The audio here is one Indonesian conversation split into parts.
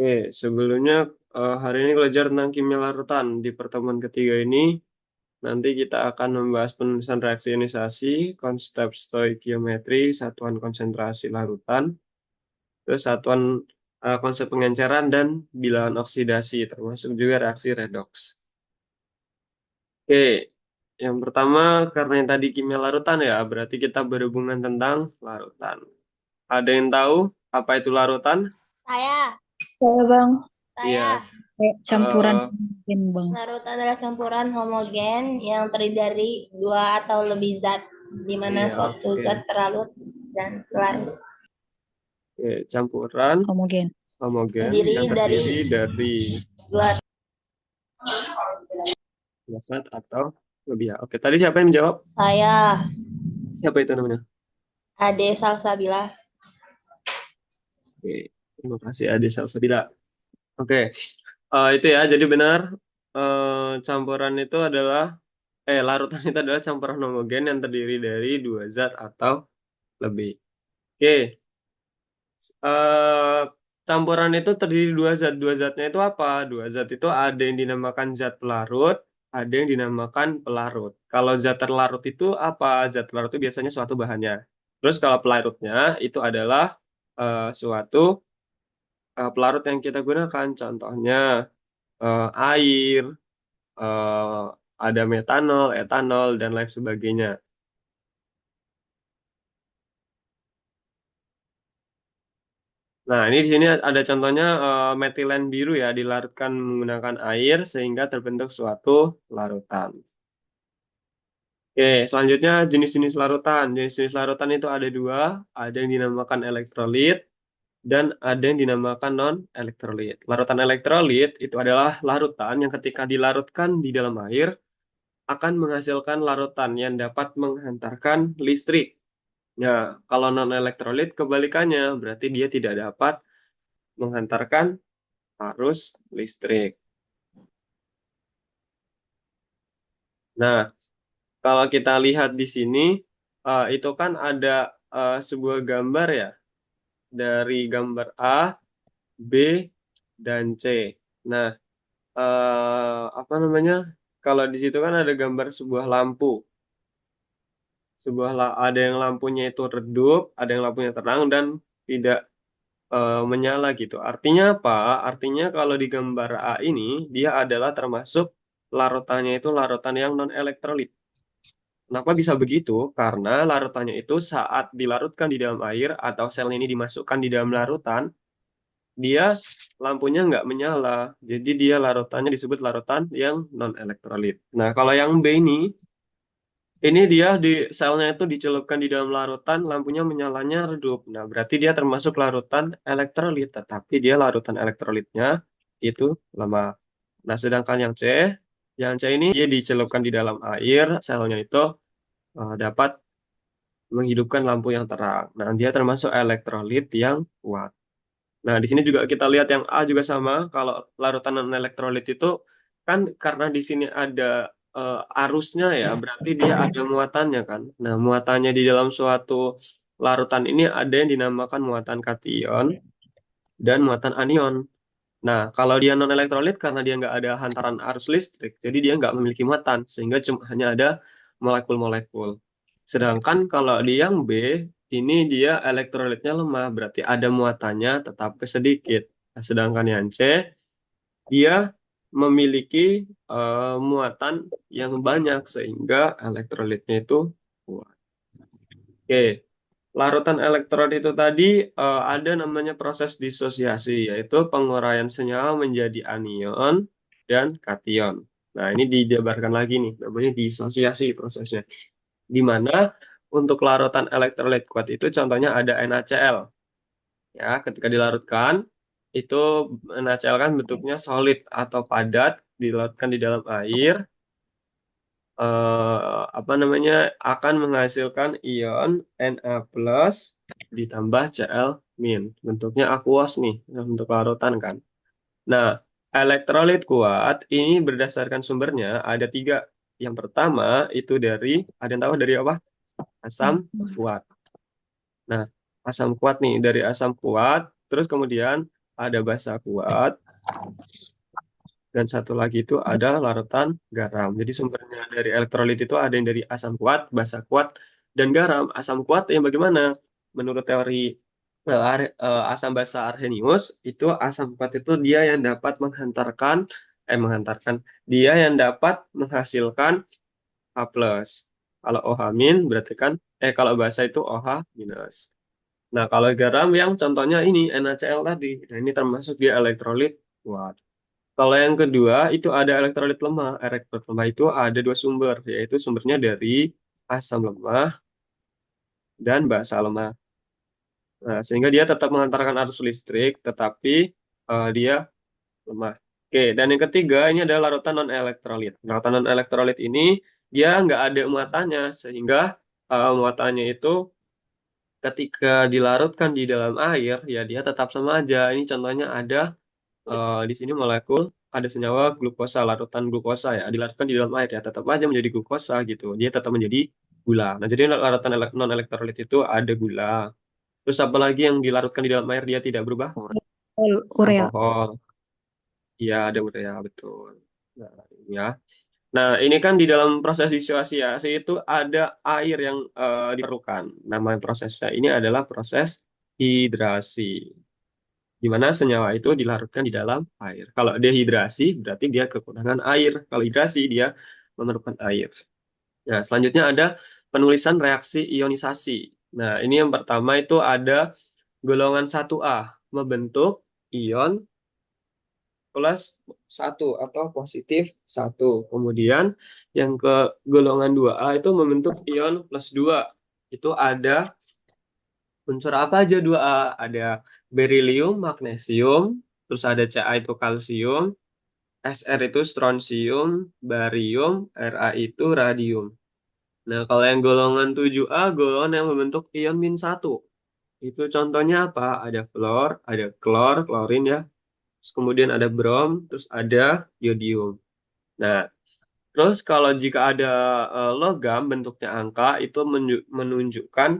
Oke, sebelumnya hari ini belajar tentang kimia larutan. Di pertemuan ketiga ini, nanti kita akan membahas penulisan reaksi ionisasi, konsep stoikiometri, satuan konsentrasi larutan, terus satuan konsep pengenceran, dan bilangan oksidasi, termasuk juga reaksi redoks. Oke, yang pertama, karena yang tadi kimia larutan ya, berarti kita berhubungan tentang larutan. Ada yang tahu apa itu larutan? Saya, Saya bang, Iya. saya. kayak campuran eh, mungkin bang. Larut adalah campuran homogen yang terdiri dari dua atau lebih zat, di mana iya, suatu oke. zat terlarut dan larut Oke, campuran Homogen. homogen terdiri yang dari terdiri dari dua. dua zat atau lebih ya. Oke, tadi siapa yang menjawab? Saya, Siapa itu namanya? Ade Salsabila. Oke, terima kasih Adi Salsabila. Oke, itu ya. Jadi benar, campuran itu adalah larutan itu adalah campuran homogen yang terdiri dari dua zat atau lebih. Oke, eh, campuran itu terdiri dua zat. Dua zatnya itu apa? Dua zat itu ada yang dinamakan zat pelarut, ada yang dinamakan pelarut. Kalau zat terlarut itu apa? Zat terlarut itu biasanya suatu bahannya. Terus kalau pelarutnya itu adalah suatu pelarut yang kita gunakan. Contohnya air, eh, ada metanol, etanol, dan lain sebagainya. Nah, ini di sini ada contohnya metilen biru ya, dilarutkan menggunakan air sehingga terbentuk suatu larutan. Oke, selanjutnya jenis-jenis larutan. Jenis-jenis larutan itu ada dua, ada yang dinamakan elektrolit dan ada yang dinamakan non-elektrolit. Larutan elektrolit itu adalah larutan yang ketika dilarutkan di dalam air akan menghasilkan larutan yang dapat menghantarkan listrik. Nah, kalau non-elektrolit kebalikannya, berarti dia tidak dapat menghantarkan arus listrik. Nah, kalau kita lihat di sini, itu kan ada sebuah gambar ya, dari gambar A, B, dan C. Nah, apa namanya? Kalau di situ kan ada gambar sebuah lampu. Ada yang lampunya itu redup, ada yang lampunya terang dan tidak menyala gitu. Artinya apa? Artinya kalau di gambar A ini, dia adalah termasuk larutannya itu larutan yang non-elektrolit. Kenapa bisa begitu? Karena larutannya itu saat dilarutkan di dalam air atau sel ini dimasukkan di dalam larutan, dia lampunya nggak menyala. Jadi dia larutannya disebut larutan yang non-elektrolit. Nah, kalau yang B ini dia di selnya itu dicelupkan di dalam larutan, lampunya menyalanya redup. Nah, berarti dia termasuk larutan elektrolit, tetapi dia larutan elektrolitnya itu lemah. Nah, sedangkan yang C ini dia dicelupkan di dalam air, selnya itu dapat menghidupkan lampu yang terang. Nah, dia termasuk elektrolit yang kuat. Nah, di sini juga kita lihat yang A juga sama. Kalau larutan non elektrolit itu kan karena di sini ada arusnya ya, berarti dia ada muatannya kan. Nah, muatannya di dalam suatu larutan ini ada yang dinamakan muatan kation dan muatan anion. Nah, kalau dia non elektrolit karena dia nggak ada hantaran arus listrik, jadi dia nggak memiliki muatan, sehingga cuma hanya ada molekul-molekul. Sedangkan kalau di yang B, ini dia elektrolitnya lemah, berarti ada muatannya tetapi sedikit. Nah, sedangkan yang C, dia memiliki muatan yang banyak sehingga elektrolitnya itu kuat. Oke, larutan elektrolit itu tadi ada namanya proses disosiasi, yaitu penguraian senyawa menjadi anion dan kation. Nah, ini dijabarkan lagi nih, namanya disosiasi prosesnya. Di mana untuk larutan elektrolit kuat itu contohnya ada NaCl. Ya, ketika dilarutkan, itu NaCl kan bentuknya solid atau padat, dilarutkan di dalam air, apa namanya akan menghasilkan ion Na plus ditambah Cl min. Bentuknya aqueous nih untuk larutan kan. Nah, elektrolit kuat ini berdasarkan sumbernya ada tiga. Yang pertama itu ada yang tahu dari apa? Asam kuat. Nah, asam kuat nih dari asam kuat, terus kemudian ada basa kuat, dan satu lagi itu ada larutan garam. Jadi sumbernya dari elektrolit itu ada yang dari asam kuat, basa kuat, dan garam. Asam kuat yang bagaimana? Menurut teori asam basa Arrhenius, itu asam kuat itu dia yang dapat menghantarkan, dia yang dapat menghasilkan H+. Kalau OH min berarti kan, kalau basa itu OH minus. Nah, kalau garam yang contohnya ini NaCl tadi, nah ini termasuk dia elektrolit kuat. Kalau yang kedua itu ada elektrolit lemah. Elektrolit lemah itu ada dua sumber, yaitu sumbernya dari asam lemah dan basa lemah. Nah, sehingga dia tetap mengantarkan arus listrik, tetapi dia lemah. Oke, dan yang ketiga ini adalah larutan non-elektrolit. Larutan non-elektrolit ini dia nggak ada muatannya, sehingga muatannya itu ketika dilarutkan di dalam air, ya dia tetap sama aja. Ini contohnya ada di sini molekul ada senyawa glukosa, larutan glukosa ya, dilarutkan di dalam air ya, tetap aja menjadi glukosa gitu. Dia tetap menjadi gula. Nah, jadi larutan non-elektrolit itu ada gula. Terus apa lagi yang dilarutkan di dalam air dia tidak berubah? Urea. Alkohol. Iya, ada urea, betul. Nah, ini ya. Nah, ini kan di dalam proses distillasi itu ada air yang diperlukan. Nama prosesnya ini adalah proses hidrasi, di mana senyawa itu dilarutkan di dalam air. Kalau dehidrasi berarti dia kekurangan air. Kalau hidrasi dia memerlukan air. Nah, selanjutnya ada penulisan reaksi ionisasi. Nah, ini yang pertama itu ada golongan 1A membentuk ion plus 1 atau positif 1. Kemudian yang ke golongan 2A itu membentuk ion plus 2. Itu ada unsur apa aja 2A? Ada berilium, magnesium, terus ada Ca itu kalsium, Sr itu strontium, barium, Ra itu radium. Nah, kalau yang golongan 7A, golongan yang membentuk ion min 1. Itu contohnya apa? Ada fluor, ada klor, klorin ya. Terus kemudian ada brom, terus ada yodium. Nah, terus kalau jika ada logam bentuknya angka, itu menunjukkan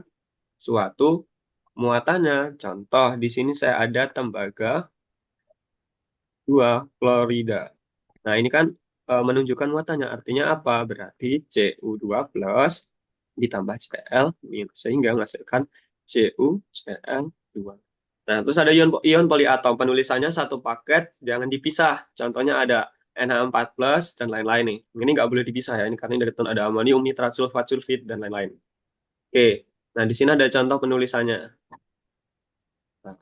suatu muatannya. Contoh, di sini saya ada tembaga 2 klorida. Nah, ini kan menunjukkan muatannya. Artinya apa? Berarti Cu2 plus ditambah Cl minus. Sehingga menghasilkan CuCl2. Nah, terus ada ion poliatom. Penulisannya satu paket, jangan dipisah. Contohnya ada NH4 plus dan lain-lain nih. Ini nggak boleh dipisah ya. Ini karena ini ada amonium, nitrat, sulfat, sulfit, dan lain-lain. Oke. Nah, di sini ada contoh penulisannya. Nah,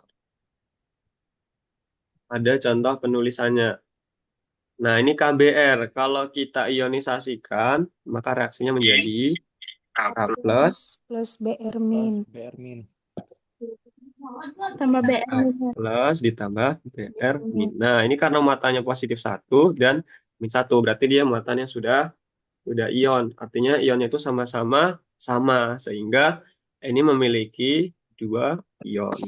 ada contoh penulisannya. Nah, ini KBr. Kalau kita ionisasikan, maka reaksinya menjadi K plus Plus Br min. BR min. Tambah BR A plus ditambah Br min. Nah, ini karena muatannya positif 1 dan min 1. Berarti dia muatannya sudah ion. Artinya ionnya itu sama-sama sama. Sehingga ini memiliki 2 ion.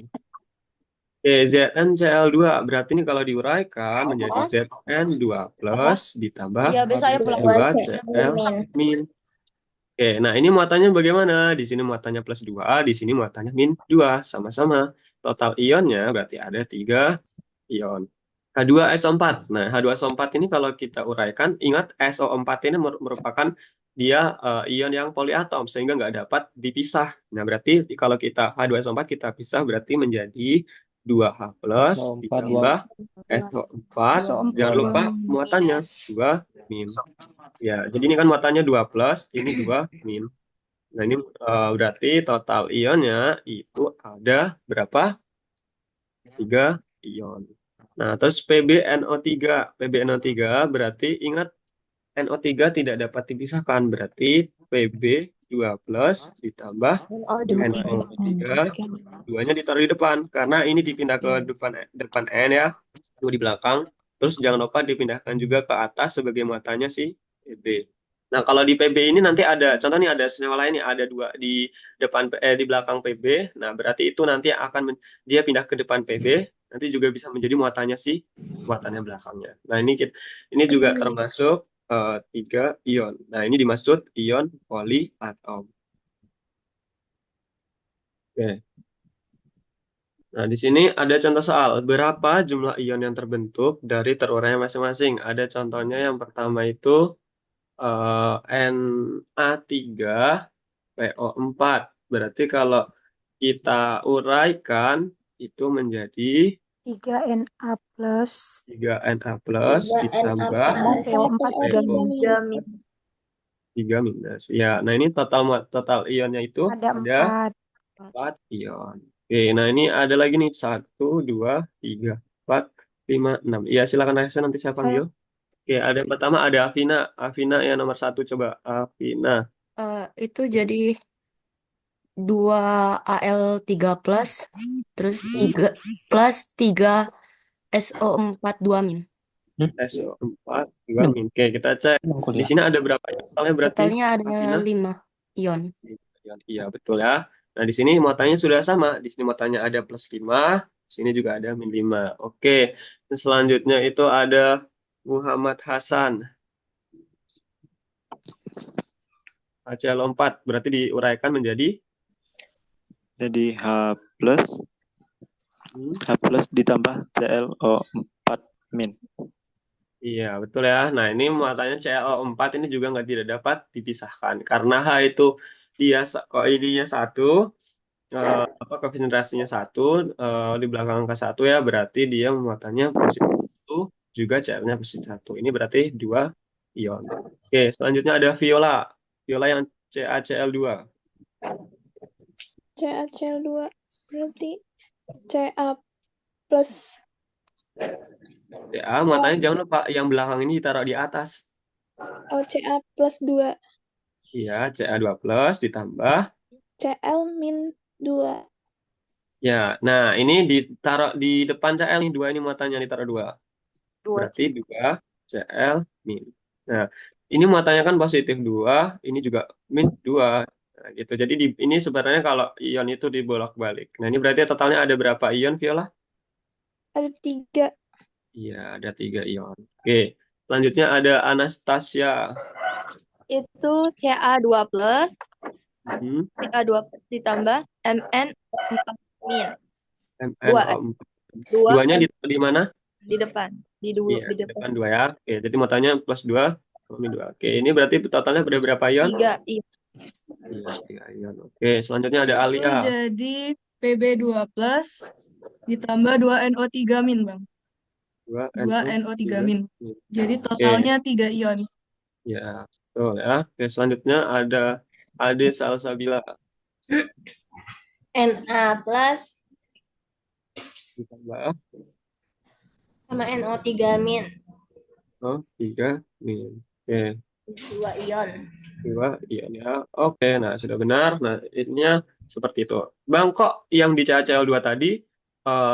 Oke, ZnCl2. Berarti ini kalau diuraikan menjadi Zn2 plus ditambah Iya, bisa ya pulang 2Cl min. Oke, nah ini muatannya bagaimana? Di sini muatannya plus 2, di sini muatannya min 2. Sama-sama. Total ionnya berarti ada 3 ion. H2SO4. Nah, H2SO4 ini kalau kita uraikan, ingat SO4 ini merupakan dia ion yang poliatom, sehingga nggak dapat dipisah. Nah, berarti kalau kita H2SO4 kita pisah, berarti menjadi 2H plus SO4 ditambah SO4. Jangan lupa muatannya 2 min. Ya, jadi ini kan muatannya 2 plus, ini 2 min. Nah, ini berarti total ionnya itu ada berapa? 3 ion. Nah, terus PbNO3. PbNO3 berarti ingat NO3 tidak dapat dipisahkan. Berarti Pb2 plus ditambah NO3. Duanya ditaruh di depan. Karena ini dipindah ke depan N ya. Itu di belakang. Terus jangan lupa dipindahkan juga ke atas sebagai muatannya si Pb. Nah, kalau di Pb ini nanti ada, contoh nih ada senyawa lain nih, ada 2 di belakang Pb. Nah, berarti itu nanti akan dia pindah ke depan Pb, nanti juga bisa menjadi muatannya si muatannya belakangnya. Nah, ini juga termasuk 3 ion. Nah, ini dimaksud ion poliatom. Oke. Nah, di sini ada contoh soal. Berapa jumlah ion yang terbentuk dari terurainya masing-masing? Ada contohnya yang pertama itu Na3 PO4. Berarti kalau kita uraikan itu menjadi 3Na plus 3Na plus 3Na ditambah tambah plus PO4 3 PO min. 3 min. 3 minus. Ya, nah ini total ionnya itu Ada ada 4. 4 ion. Oke, nah ini ada lagi nih 1, 2, 3, 4, 5, 6. Ya, silakan Raisa nanti saya Saya panggil. Oke, ada yang pertama ada Avina. Avina yang nomor 1 coba. Avina. Itu jadi 2 Al3 plus, terus 3 plus 3 SO4 2 min. SO4 2 min. Oke, kita cek. Di sini ada berapa ion? Totalnya berarti Totalnya ada Avina? 5 ion. Iya, betul ya. Nah, di sini muatannya sudah sama. Di sini muatannya ada plus 5, di sini juga ada min 5. Oke. Dan selanjutnya itu ada Muhammad Hasan. HCl4 berarti diuraikan menjadi Jadi plus H plus ditambah ClO4 min. Iya, betul ya. Nah, ini muatannya ClO4 ini juga nggak tidak dapat dipisahkan. Karena H itu kok ininya 1, apa konsentrasinya 1, di belakang angka 1 ya, berarti dia muatannya positif 1, juga Cl-nya positif 1. Ini berarti 2 ion. Oke, selanjutnya ada Viola. Viola yang CaCl2. CaCl2 berarti Ca plus Ya, muatannya jangan lupa yang belakang ini ditaruh di atas. Ca plus 2 Iya, Ca2 plus ditambah. Cl min 2. Ya, nah ini ditaruh di depan Cl nih, 2 ini muatannya ditaruh 2. 2. Berarti 2 Cl min. Nah, ini muatannya kan positif 2, ini juga min 2. Nah, gitu. Jadi ini sebenarnya kalau ion itu dibolak-balik. Nah, ini berarti totalnya ada berapa ion, Viola? Ada 3. Iya, ada 3 ion. Oke, selanjutnya ada Anastasia. Itu Ca2 plus, Hmm, Ca2 ditambah MnO4 min. MnO4. 2 Duanya di mana? di depan. Iya, Di depan. depan 2 ya. Oke, jadi muatannya plus 2, min 2. Oke, ini berarti totalnya ada berapa ion? 3 ion. Iya, 3 ion. Oke, selanjutnya ada Itu Alia. jadi Pb2 plus ditambah 2NO3 min, Bang. 2 2NO3 min. min. Jadi Oke, totalnya 3 ion. ya, betul ya. Oke, selanjutnya ada Ade Salsabila. Na plus Ditambah sama NO3 min. 3 min. Oke, 2 ion. 2 ion ya. Oke, nah sudah benar. Nah, ininya seperti itu. Bang, kok yang di CaCl2 tadi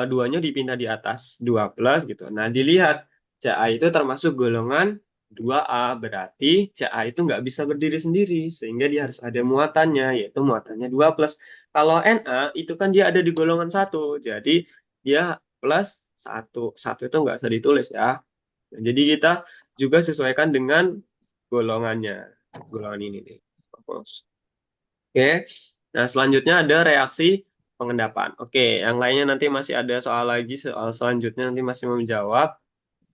duanya dipindah di atas 2 plus gitu. Nah, dilihat Ca itu termasuk golongan 2A, berarti Ca itu nggak bisa berdiri sendiri, sehingga dia harus ada muatannya, yaitu muatannya 2 plus. Kalau Na itu kan dia ada di golongan 1, jadi dia plus 1. 1 itu nggak usah ditulis ya. Nah, jadi kita juga sesuaikan dengan golongannya. Golongan ini nih. Oke. Nah, selanjutnya ada reaksi pengendapan. Oke, yang lainnya nanti masih ada soal lagi, soal selanjutnya nanti masih mau menjawab.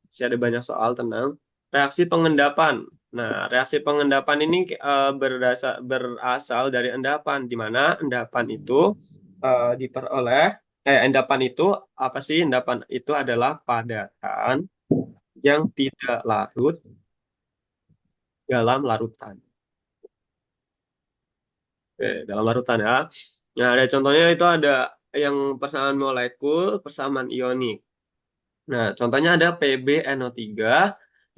Masih ada banyak soal, tenang. Reaksi pengendapan. Nah, reaksi pengendapan ini berasal dari endapan, di mana endapan itu endapan itu apa sih? Endapan itu adalah padatan yang tidak larut dalam larutan. Oke, dalam larutan ya. Nah, ada contohnya itu ada yang persamaan molekul, persamaan ionik. Nah, contohnya ada PbNO3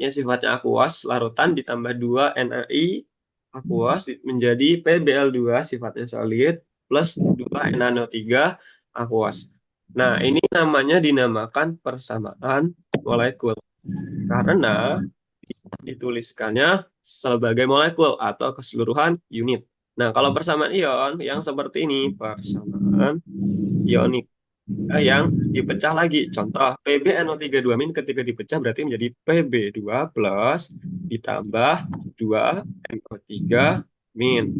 yang sifatnya aqueous, larutan ditambah 2 NaI aqueous menjadi PbL2 sifatnya solid plus 2 NaNO3 aqueous. Nah, ini namanya dinamakan persamaan molekul. Karena dituliskannya sebagai molekul atau keseluruhan unit. Nah, kalau persamaan ion yang seperti ini, persamaan ionik yang dipecah lagi. Contoh, PbNO3 min ketika dipecah berarti menjadi Pb2 plus ditambah 2NO3 min.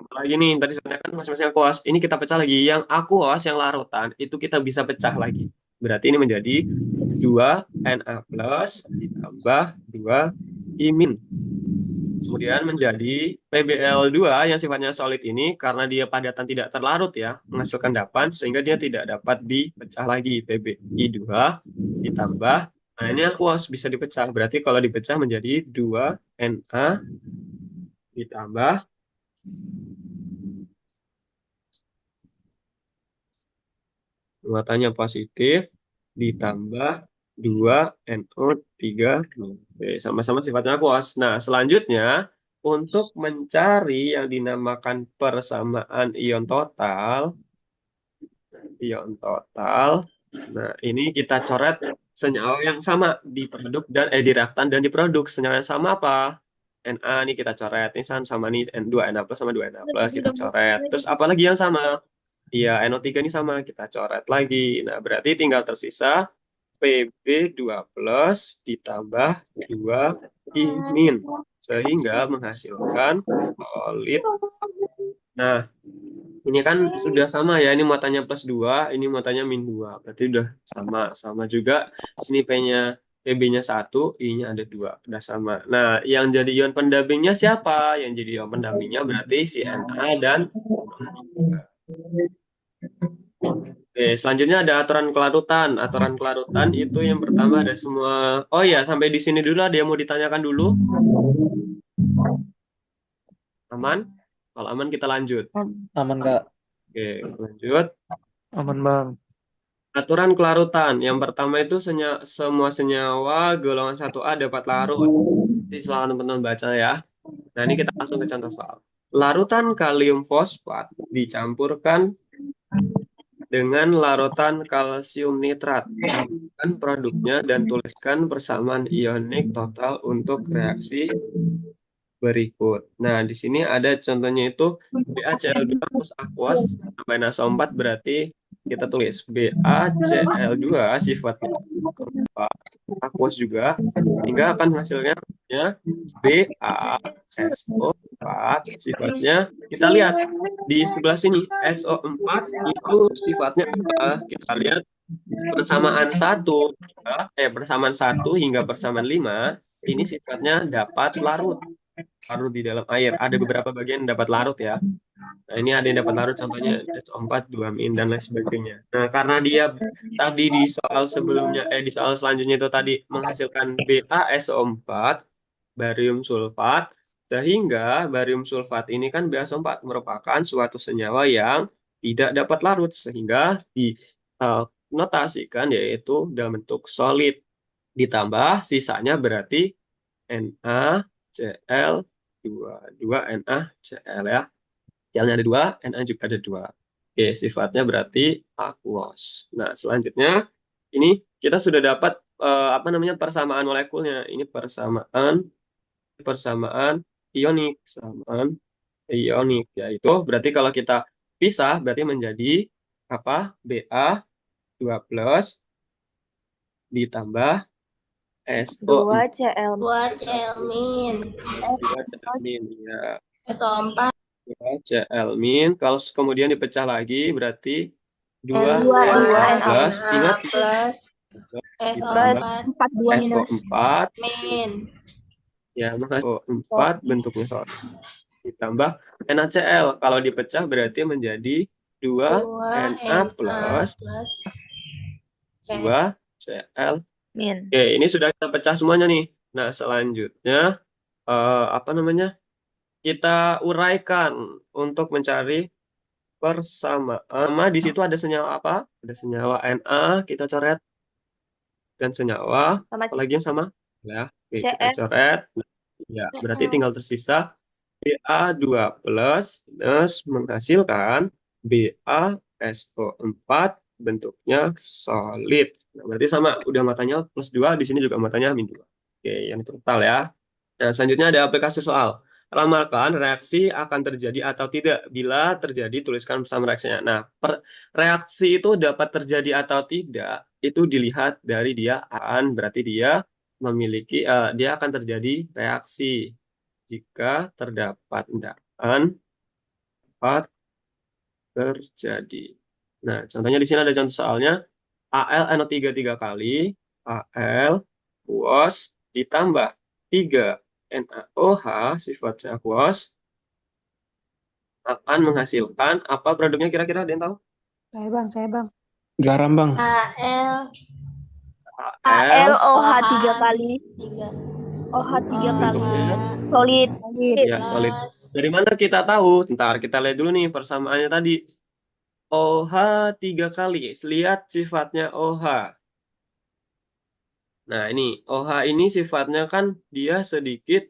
lagi nih, tadi sebenarnya kan masing-masing aqueous. Ini kita pecah lagi. Yang aqueous, yang larutan, itu kita bisa pecah lagi. Berarti ini menjadi 2 Na plus ditambah 2 I min. Kemudian menjadi PbL2 yang sifatnya solid ini, karena dia padatan tidak terlarut ya, menghasilkan endapan, sehingga dia tidak dapat dipecah lagi. PbI2 ditambah, nah ini aqueous bisa dipecah. Berarti kalau dipecah menjadi 2 Na ditambah muatannya positif ditambah 2 NO3. Oke, sama-sama sifatnya aqueous. Nah, selanjutnya untuk mencari yang dinamakan persamaan ion total. Nah, ini kita coret senyawa yang sama di produk dan di reaktan dan di produk. Senyawa yang sama apa? Na nih kita coret. Ini sama nih N2 Na plus sama 2 Na plus kita coret. Terus apa lagi yang sama? Iya, NO3 ini sama, kita coret lagi. Nah, berarti tinggal tersisa Pb2 plus ditambah 2 I min. Sehingga menghasilkan solid. Nah, ini kan sudah sama ya, ini muatannya plus 2, ini muatannya min 2. Berarti udah sama. Sama juga, sini Pb-nya 1, I-nya ada 2. Udah sama. Nah, yang jadi ion pendampingnya siapa? Yang jadi ion pendampingnya berarti si Na dan Oke, selanjutnya ada aturan kelarutan. Aturan kelarutan itu yang pertama ada semua. Oh ya, sampai di sini dulu ada yang mau ditanyakan dulu. Aman? Kalau aman kita lanjut. Aman, Kak. Oke, lanjut. Aman, Bang. Aturan kelarutan. Yang pertama itu semua senyawa golongan 1A dapat larut. Jadi silahkan teman-teman baca ya. Nah, ini kita langsung ke contoh soal. Larutan kalium fosfat dicampurkan dengan larutan kalsium nitrat. Tambahkan produknya dan tuliskan persamaan ionik total untuk reaksi berikut. Nah, di sini ada contohnya itu BaCl2 plus aqueous sampai NaSO4, berarti kita tulis BaCl2 sifatnya aqueous juga, sehingga akan hasilnya BaSO4 sifatnya, kita lihat di sebelah sini SO4 itu sifatnya apa? Kita lihat persamaan 1 hingga persamaan 5 ini sifatnya dapat larut di dalam air. Ada beberapa bagian yang dapat larut ya. Nah, ini ada yang dapat larut, contohnya SO4, 2-min, dan lain sebagainya. Nah, karena dia tadi di soal sebelumnya, di soal selanjutnya itu tadi menghasilkan BaSO4, barium sulfat, sehingga barium sulfat ini kan BaSO4 merupakan suatu senyawa yang tidak dapat larut, sehingga dinotasikan yaitu dalam bentuk solid. Ditambah sisanya berarti NaCl 2 NaCl ya. Cl-nya ada 2, Na juga ada 2. Oke, sifatnya berarti aqueous. Nah, selanjutnya ini kita sudah dapat persamaan molekulnya. Ini persamaan ionik, yaitu berarti kalau kita pisah berarti menjadi apa? Ba2 plus ditambah SO 2 Cl. 2 Cl min. ya. SO4. 2 Cl min. Kalau kemudian dipecah lagi berarti 2 N2 plus. Ingat plus SO4 SO4 min. ya, maka SO4 bentuknya solid. Ditambah NaCl. Kalau dipecah berarti menjadi 2 Na plus 2 Cl Min. Oke, ini sudah kita pecah semuanya nih. Nah, selanjutnya kita uraikan untuk mencari persamaan. Di situ ada senyawa apa? Ada senyawa Na, kita coret. Dan senyawa apa lagi yang sama? Ya, oke, kita coret. Ya, berarti tinggal tersisa Ba2 plus menghasilkan BaSO4 bentuknya solid. Nah, berarti sama, udah matanya plus 2, di sini juga matanya min 2. Oke, yang total ya. Nah, selanjutnya ada aplikasi soal. Ramalkan reaksi akan terjadi atau tidak. Bila terjadi, tuliskan bersama reaksinya. Nah, reaksi itu dapat terjadi atau tidak, itu dilihat dari dia berarti dia memiliki, dia akan terjadi reaksi jika terdapat endapan dapat terjadi. Nah, contohnya di sini ada contoh soalnya AlNO3 tiga kali, Al aqueous ditambah 3 NaOH sifatnya aqueous akan menghasilkan apa produknya kira-kira ada yang tahu? Saya bang. Garam, Bang. Al Al OH OH 3 kali. 3 OH 3 kali. bentuknya Solid. ya solid. Dari mana kita tahu? Ntar kita lihat dulu nih persamaannya tadi. OH 3 kali. Lihat sifatnya OH. Nah, ini OH ini sifatnya kan dia sedikit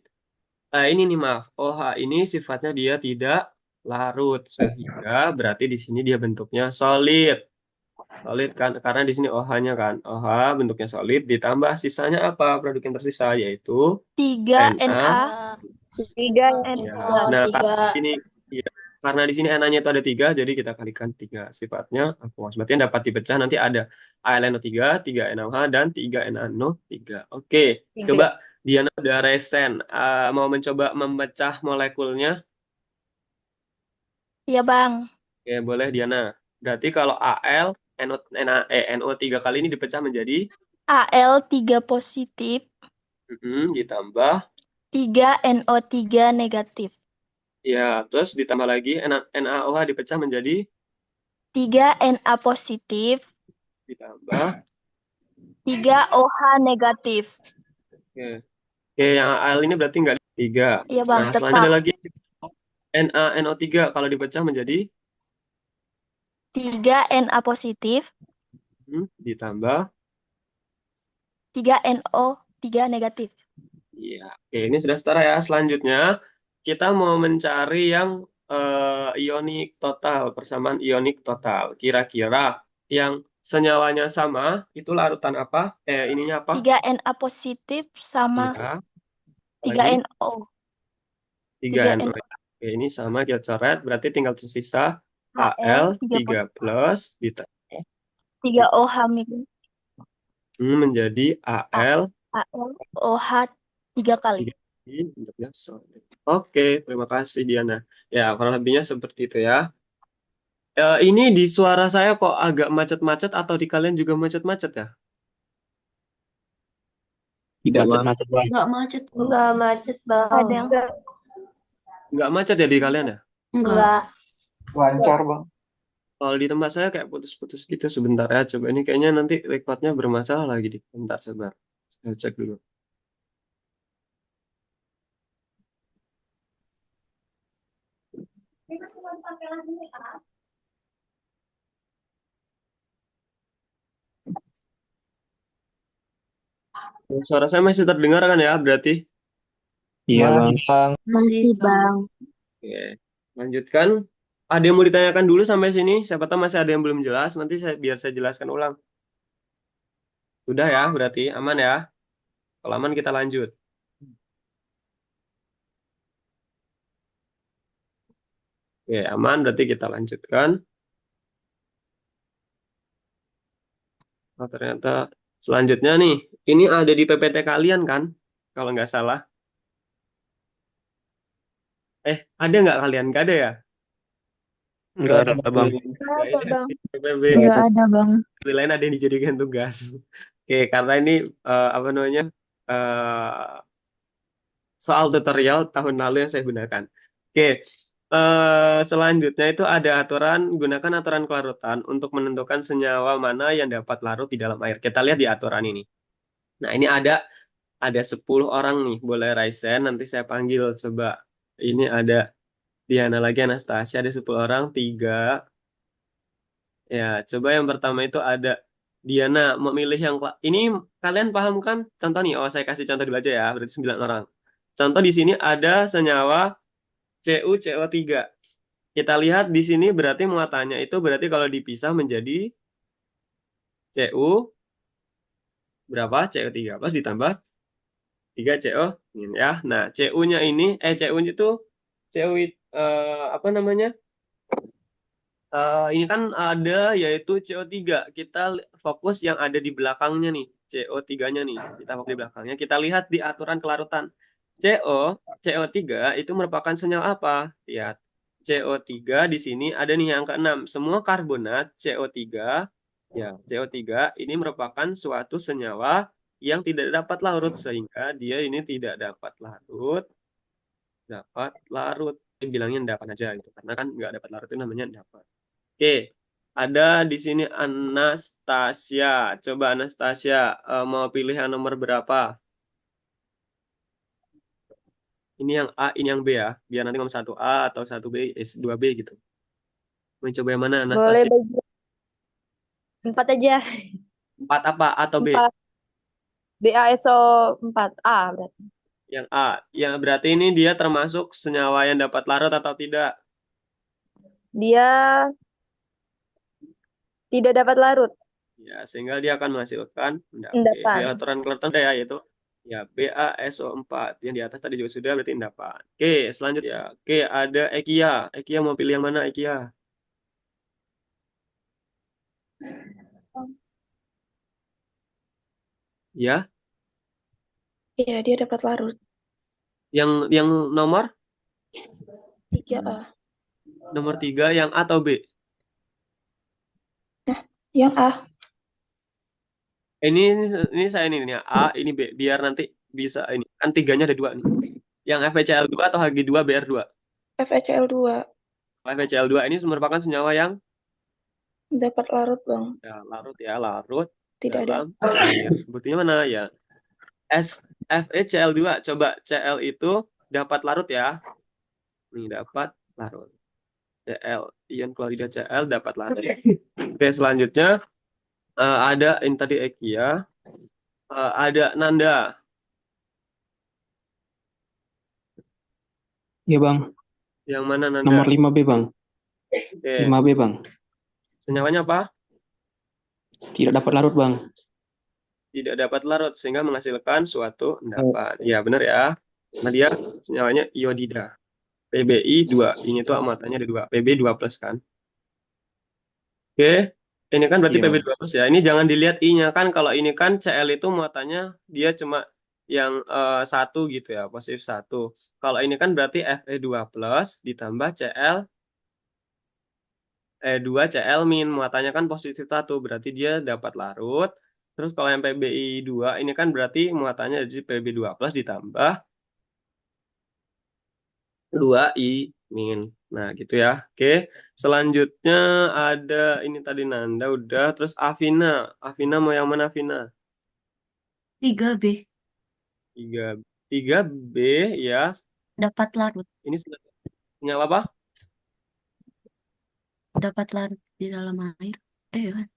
ini nih maaf. OH ini sifatnya dia tidak larut sehingga berarti di sini dia bentuknya solid. Solid kan karena di sini OH-nya kan. OH bentuknya solid ditambah sisanya apa? Produk yang tersisa yaitu 3 Na. Na. 3 Ya. Na. Nah, 3 ini ya, karena di sini Na-nya itu ada 3, jadi kita kalikan 3 sifatnya aqueous. Berarti yang dapat dipecah nanti ada AlNO3, 3 NaOH, dan 3 NaNO3. Oke, 3. coba Diana udah resen. Mau mencoba memecah molekulnya? Iya, Bang. Oke, boleh Diana. Berarti kalau Al, NO3 kali ini dipecah menjadi Al 3 positif, ditambah 3 NO3 negatif. ya, terus ditambah lagi NaOH dipecah menjadi 3 Na positif, ditambah 3 OH negatif. Oke. Oke, yang Al ini berarti enggak 3. Iya, Bang, Nah, selanjutnya tetap. lagi NaNO3 kalau dipecah menjadi 3 Na positif, ditambah 3 NO3 negatif. iya. Oke, ini sudah setara ya. Selanjutnya kita mau mencari yang ionik total, persamaan ionik total. Kira-kira yang senyawanya sama itu larutan apa? Ininya apa? 3 Na positif sama Iya. 3 Lagi NO. 3 3 NO. NO. Oke, ini sama kita coret, berarti tinggal tersisa Al 3 plus ditambah 3 OH minus menjadi Al OH 3 kali. bentuknya solid. Oke, terima kasih Diana. Ya, kurang lebihnya seperti itu ya. Ini di suara saya kok agak macet-macet atau di kalian juga macet-macet ya? Tidak macet-macet, Bang. Nggak macet kok. enggak macet, Bang. Ada yang Nggak macet ya di kalian ya? Enggak. Lancar, Bang. Kalau di tempat saya kayak putus-putus gitu sebentar ya. Coba ini kayaknya nanti recordnya bermasalah lagi di bentar sebentar. Saya cek dulu. Suara saya masih terdengar kan ya berarti? Iya, Bang. Masih, Bang. Oke, lanjutkan. Ada yang mau ditanyakan dulu sampai sini? Siapa tahu masih ada yang belum jelas. Nanti biar saya jelaskan ulang. Sudah ya, berarti aman ya. Kalau aman kita lanjut. Oke, aman berarti kita lanjutkan. Oh, ternyata selanjutnya nih, ini ada di PPT kalian kan? Kalau nggak salah. Ada nggak kalian? Nggak ada ya? Enggak ada, Bang. Nggak ada, Bang. PPB. Nggak ada, Bang. Di lain ada yang dijadikan tugas. Oke, karena ini apa namanya soal tutorial tahun lalu yang saya gunakan. Oke, selanjutnya itu ada aturan gunakan aturan kelarutan untuk menentukan senyawa mana yang dapat larut di dalam air. Kita lihat di aturan ini. Nah, ini ada 10 orang nih, boleh raisen, nanti saya panggil coba. Ini ada Diana lagi, Anastasia, ada 10 orang, 3. Ya, coba yang pertama itu ada Diana, memilih yang ini kalian paham kan? Contoh nih, saya kasih contoh dulu aja ya, berarti 9 orang. Contoh di sini ada senyawa CuCO3. Kita lihat di sini berarti muatannya itu berarti kalau dipisah menjadi Cu berapa? CO3 plus ditambah 3 CO ya. Nah, Cu-nya ini Cu-nya itu Cu apa namanya? Ini kan ada yaitu CO3. Kita fokus yang ada di belakangnya nih, CO3-nya nih. Kita fokus di belakangnya. Kita lihat di aturan kelarutan. CO3 itu merupakan senyawa apa? Lihat. CO3 di sini ada nih yang keenam. Semua karbonat CO3, ya CO3 ini merupakan suatu senyawa yang tidak dapat larut sehingga dia ini tidak dapat larut, bilangnya dapat aja itu karena kan nggak dapat larut itu namanya dapat. Oke, ada di sini Anastasia. Coba Anastasia mau pilih yang nomor berapa? Ini yang A, ini yang B ya. Biar nanti ngomong satu A atau satu B, 2B gitu. Mau coba yang mana Boleh Anastasia? bagi 4 aja. 4 apa? A atau B? 4. BASO 4A berarti. Yang A. Yang berarti ini dia termasuk senyawa yang dapat larut atau tidak? Dia tidak dapat larut. Ya, sehingga dia akan menghasilkan endapan. Endapan. Di aturan kelihatan ya, yaitu ya BaSO4. Yang di atas tadi juga sudah berarti endapan. Oke, selanjutnya. Oke, ada Ekia. Ekia mau pilih yang mana Ekia? Ya, Iya, dia dapat larut. yang nomor 3A. nomor 3 yang A atau B? Yang A. Ini saya ini ya, A, ini B. Biar nanti bisa ini. Kan tiganya ada 2 nih. Yang FeCl2 atau Hg2 Br2? FeCl2. FeCl2 ini merupakan senyawa yang Dapat larut, Bang. larut Tidak ada. dalam air. Buktinya mana ya? FeCl2, coba Cl itu dapat larut ya. Nih dapat larut. Cl, ion klorida Cl dapat larut. Oke, selanjutnya ada ini tadi Ekia. Ada Nanda. Iya bang. Yang mana Nanda? Nomor 5B bang. Oke. 5B bang. Senyawanya apa? Tidak dapat larut bang. Tidak dapat larut sehingga menghasilkan suatu endapan. Ya benar ya. Nah dia senyawanya iodida. PBI 2. Ini tuh muatannya ada 2. PB 2 plus kan. Oke. Ini kan berarti Iya, PB Bang. 2 plus ya. Ini jangan dilihat I-nya kan. Kalau ini kan Cl itu muatannya dia cuma yang 1 gitu ya. Positif 1. Kalau ini kan berarti Fe 2 plus ditambah Cl E2 Cl min. Muatannya kan positif 1. Berarti dia dapat larut. Terus kalau yang PBI 2 ini kan berarti muatannya jadi PB 2 plus ditambah 2I min. Nah, gitu ya. Oke. Selanjutnya ada ini tadi Nanda udah. Terus Afina. Afina mau yang mana Afina? 3B 3B ya. dapat larut Ini senyawa apa? di dalam air. Kan?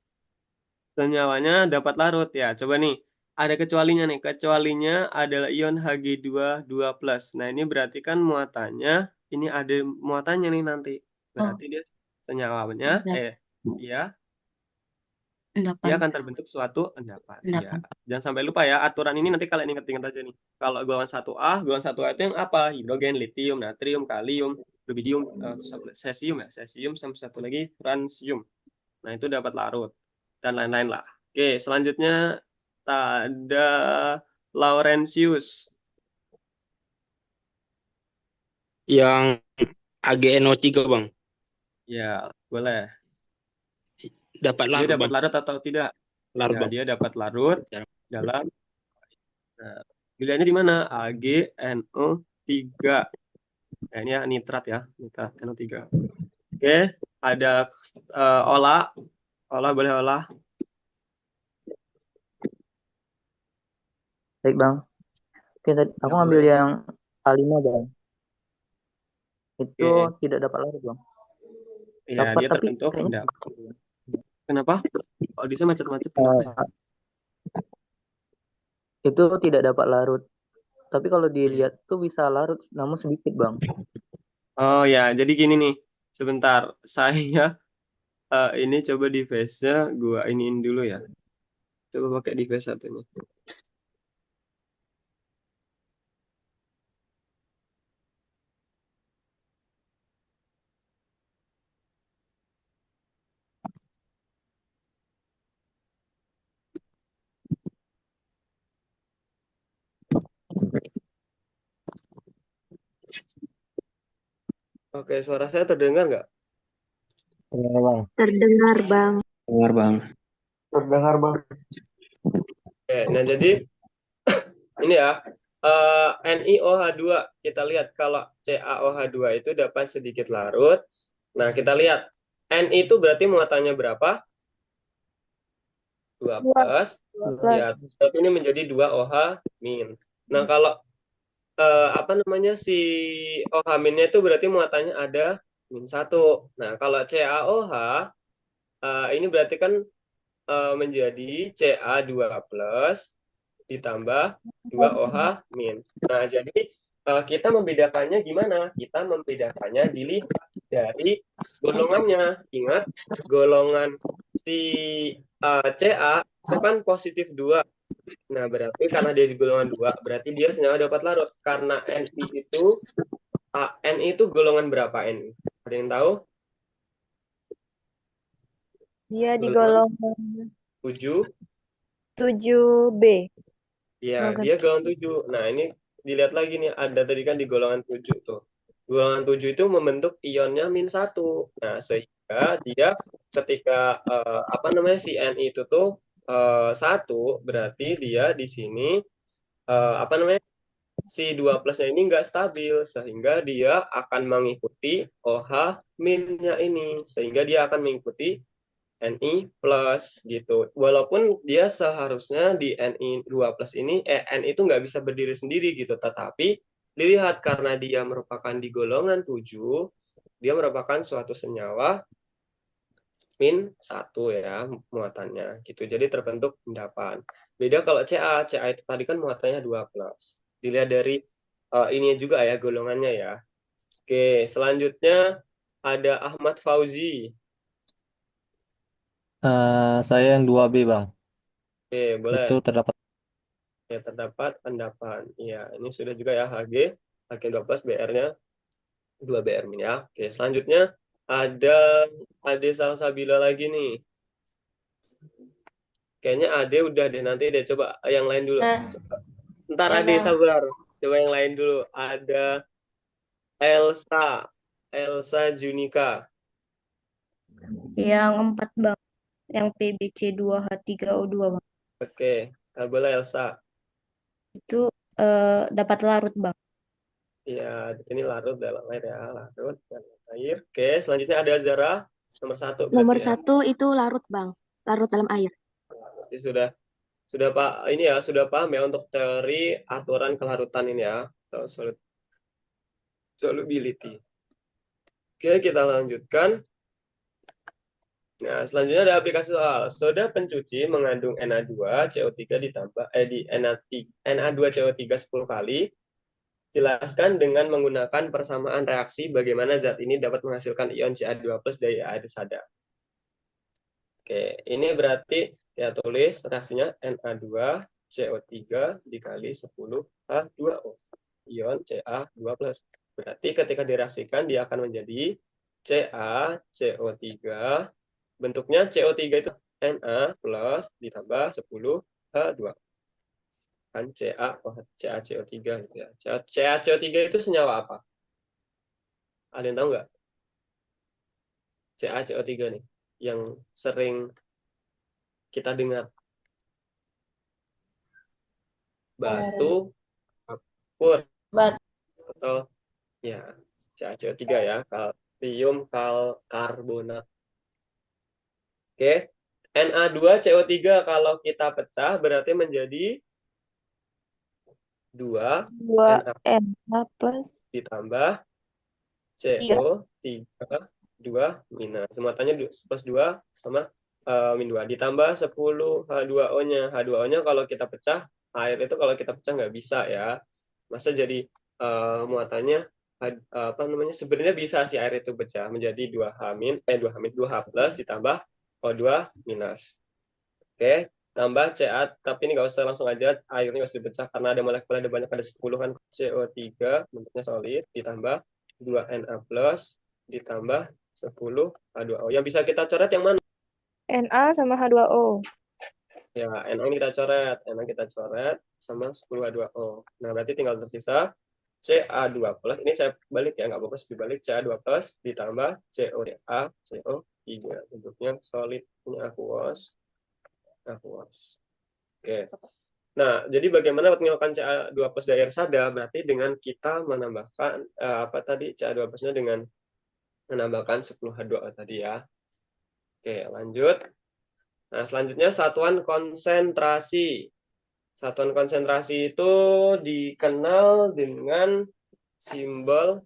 Senyawanya dapat larut ya. Coba nih. Ada kecualinya nih. Kecualinya adalah ion Hg2 2+. Nah, ini berarti kan muatannya ini ada muatannya nih nanti. Berarti dia senyawanya ya dia Endapan. akan terbentuk suatu endapan. Ya. Jangan sampai lupa ya, aturan ini nanti kalian ingat-ingat aja nih. Kalau golongan 1A itu yang apa? Hidrogen, litium, natrium, kalium, rubidium, cesium ya. Cesium sama satu lagi francium. Nah, itu dapat larut dan lain-lain lah. Oke, selanjutnya ada Laurentius. Yang AgNO3 bang. Ya, boleh. Dapat Dia larut dapat bang. larut atau tidak? Larut Ya, bang. dia dapat larut dalam. Nah, pilihannya di mana? AgNO3. Nah, ini ya nitrat ya, nitrat NO3. Oke, ada olah. Olah boleh olah. Baik, Bang. Oke, aku ngambil boleh. yang A5, Bang. Itu Oke. tidak dapat larut, Bang. Iya, Dapat, dia tapi terbentuk kayaknya enggak. Kenapa? Kalau bisa macet-macet kenapa ya? itu tidak dapat larut. Tapi kalau dilihat tuh bisa larut, namun sedikit, Bang. Oh ya, jadi gini nih. Sebentar, saya ini coba device-nya gua iniin dulu ya. Coba pakai device satunya. Oke, suara saya terdengar nggak? Dengar bang. Terdengar, Bang. Dengar bang. Terdengar bang. Oke, nah jadi ini ya, NiOH2 kita lihat kalau CaOH2 itu dapat sedikit larut. Nah, kita lihat Ni itu berarti muatannya berapa? 2 Dua. plus. Plus. Ya, berarti ini menjadi 2OH min. Nah, kalau apa namanya si OH minnya itu berarti muatannya ada -1. Nah, kalau CaOH ini berarti kan menjadi Ca2 plus ditambah 2OH min. Nah, jadi kita membedakannya gimana? Kita membedakannya dilihat dari golongannya. Ingat, golongan si Ca itu kan positif 2. Nah, berarti karena dia di golongan 2, berarti dia senyawa dapat larut. Karena Ni itu golongan berapa Ni? Ada yang tahu? Dia di Golongan golongan 7. 7B. Ya, dia golongan 7. Nah, ini dilihat lagi nih, ada tadi kan di golongan 7 tuh. Golongan 7 itu membentuk ionnya -1. Nah, sehingga dia ketika apa namanya si Ni itu tuh 1, berarti dia di sini apa namanya si 2 plusnya ini nggak stabil, sehingga dia akan mengikuti OH minnya ini, sehingga dia akan mengikuti Ni plus gitu. Walaupun dia seharusnya di Ni 2 plus ini, N itu nggak bisa berdiri sendiri gitu. Tetapi dilihat karena dia merupakan di golongan 7, dia merupakan suatu senyawa -1 ya muatannya gitu. Jadi terbentuk endapan. Beda kalau Ca itu tadi kan muatannya 2 plus. Dilihat dari ini juga ya golongannya ya. Oke, selanjutnya ada Ahmad Fauzi. Saya yang 2B bang. Oke, boleh. Itu terdapat. Ya, terdapat endapan. Iya, ini sudah juga ya Hg 12 BR-nya 2 BR min ya. Oke, selanjutnya ada Ade Salsabila lagi nih. Kayaknya Ade udah deh, nanti deh coba yang lain dulu. Coba. Ntar Ya, Ade Bang. sabar. Coba yang lain dulu. Ada Elsa Junika. Yang 4, Bang. Yang PBC2H3O2, Bang. Oke, boleh Elsa. Itu dapat larut, Bang. Iya, di sini larut dalam air ya, larut dalam air. Oke, selanjutnya ada Zara nomor 1 Nomor berarti ya. 1 itu larut, Bang. Larut dalam air. Jadi sudah Pak ini ya sudah paham ya untuk teori aturan kelarutan ini ya atau solubility. Oke, kita lanjutkan. Nah, selanjutnya ada aplikasi soal. Soda pencuci mengandung Na2CO3 ditambah di Na2CO3 10 kali. Jelaskan dengan menggunakan persamaan reaksi bagaimana zat ini dapat menghasilkan ion Ca2+ dari air sadar. Oke, ini berarti ya tulis reaksinya Na2CO3 dikali 10H2O. Ion Ca2+. Berarti ketika direaksikan dia akan menjadi CaCO3. Bentuknya CO3 itu Na plus ditambah 10H2. Kan CaCO3 gitu ya. CaCO3 itu senyawa apa? Ada yang tahu nggak? CaCO3 nih yang sering kita dengar. Batu, kapur, atau ya CaCO3 ya, kalsium karbonat. Oke. Na2CO3 kalau kita pecah berarti menjadi 2 Na plus ditambah CO3 2 minus. Semuanya plus 2 sama min 2 ditambah 10 H2O-nya. H2O-nya kalau kita pecah, air itu kalau kita pecah nggak bisa ya. Masa jadi muatannya apa namanya? Sebenarnya bisa sih air itu pecah menjadi 2H plus ditambah O2 minus. Oke, tambah Ca, tapi ini nggak usah langsung aja, airnya nggak usah dipecah karena ada molekul ada banyak, ada 10 kan. CO3 bentuknya solid ditambah 2Na plus ditambah 10 H2O. Yang bisa kita coret yang mana? Na sama H2O. Ya, Na kita coret sama 10 H2O. Nah, berarti tinggal tersisa Ca2 plus, ini saya balik ya, nggak apa-apa dibalik, Ca2 plus ditambah CODA, CO3. Bentuknya solid, ini aqueous. Oke. Nah, jadi bagaimana mengeluarkan Ca2 plus dari air sada? Berarti dengan kita menambahkan Ca2 plusnya dengan menambahkan 10H2O tadi ya. Oke, lanjut. Nah, selanjutnya satuan konsentrasi. Satuan konsentrasi itu dikenal dengan simbol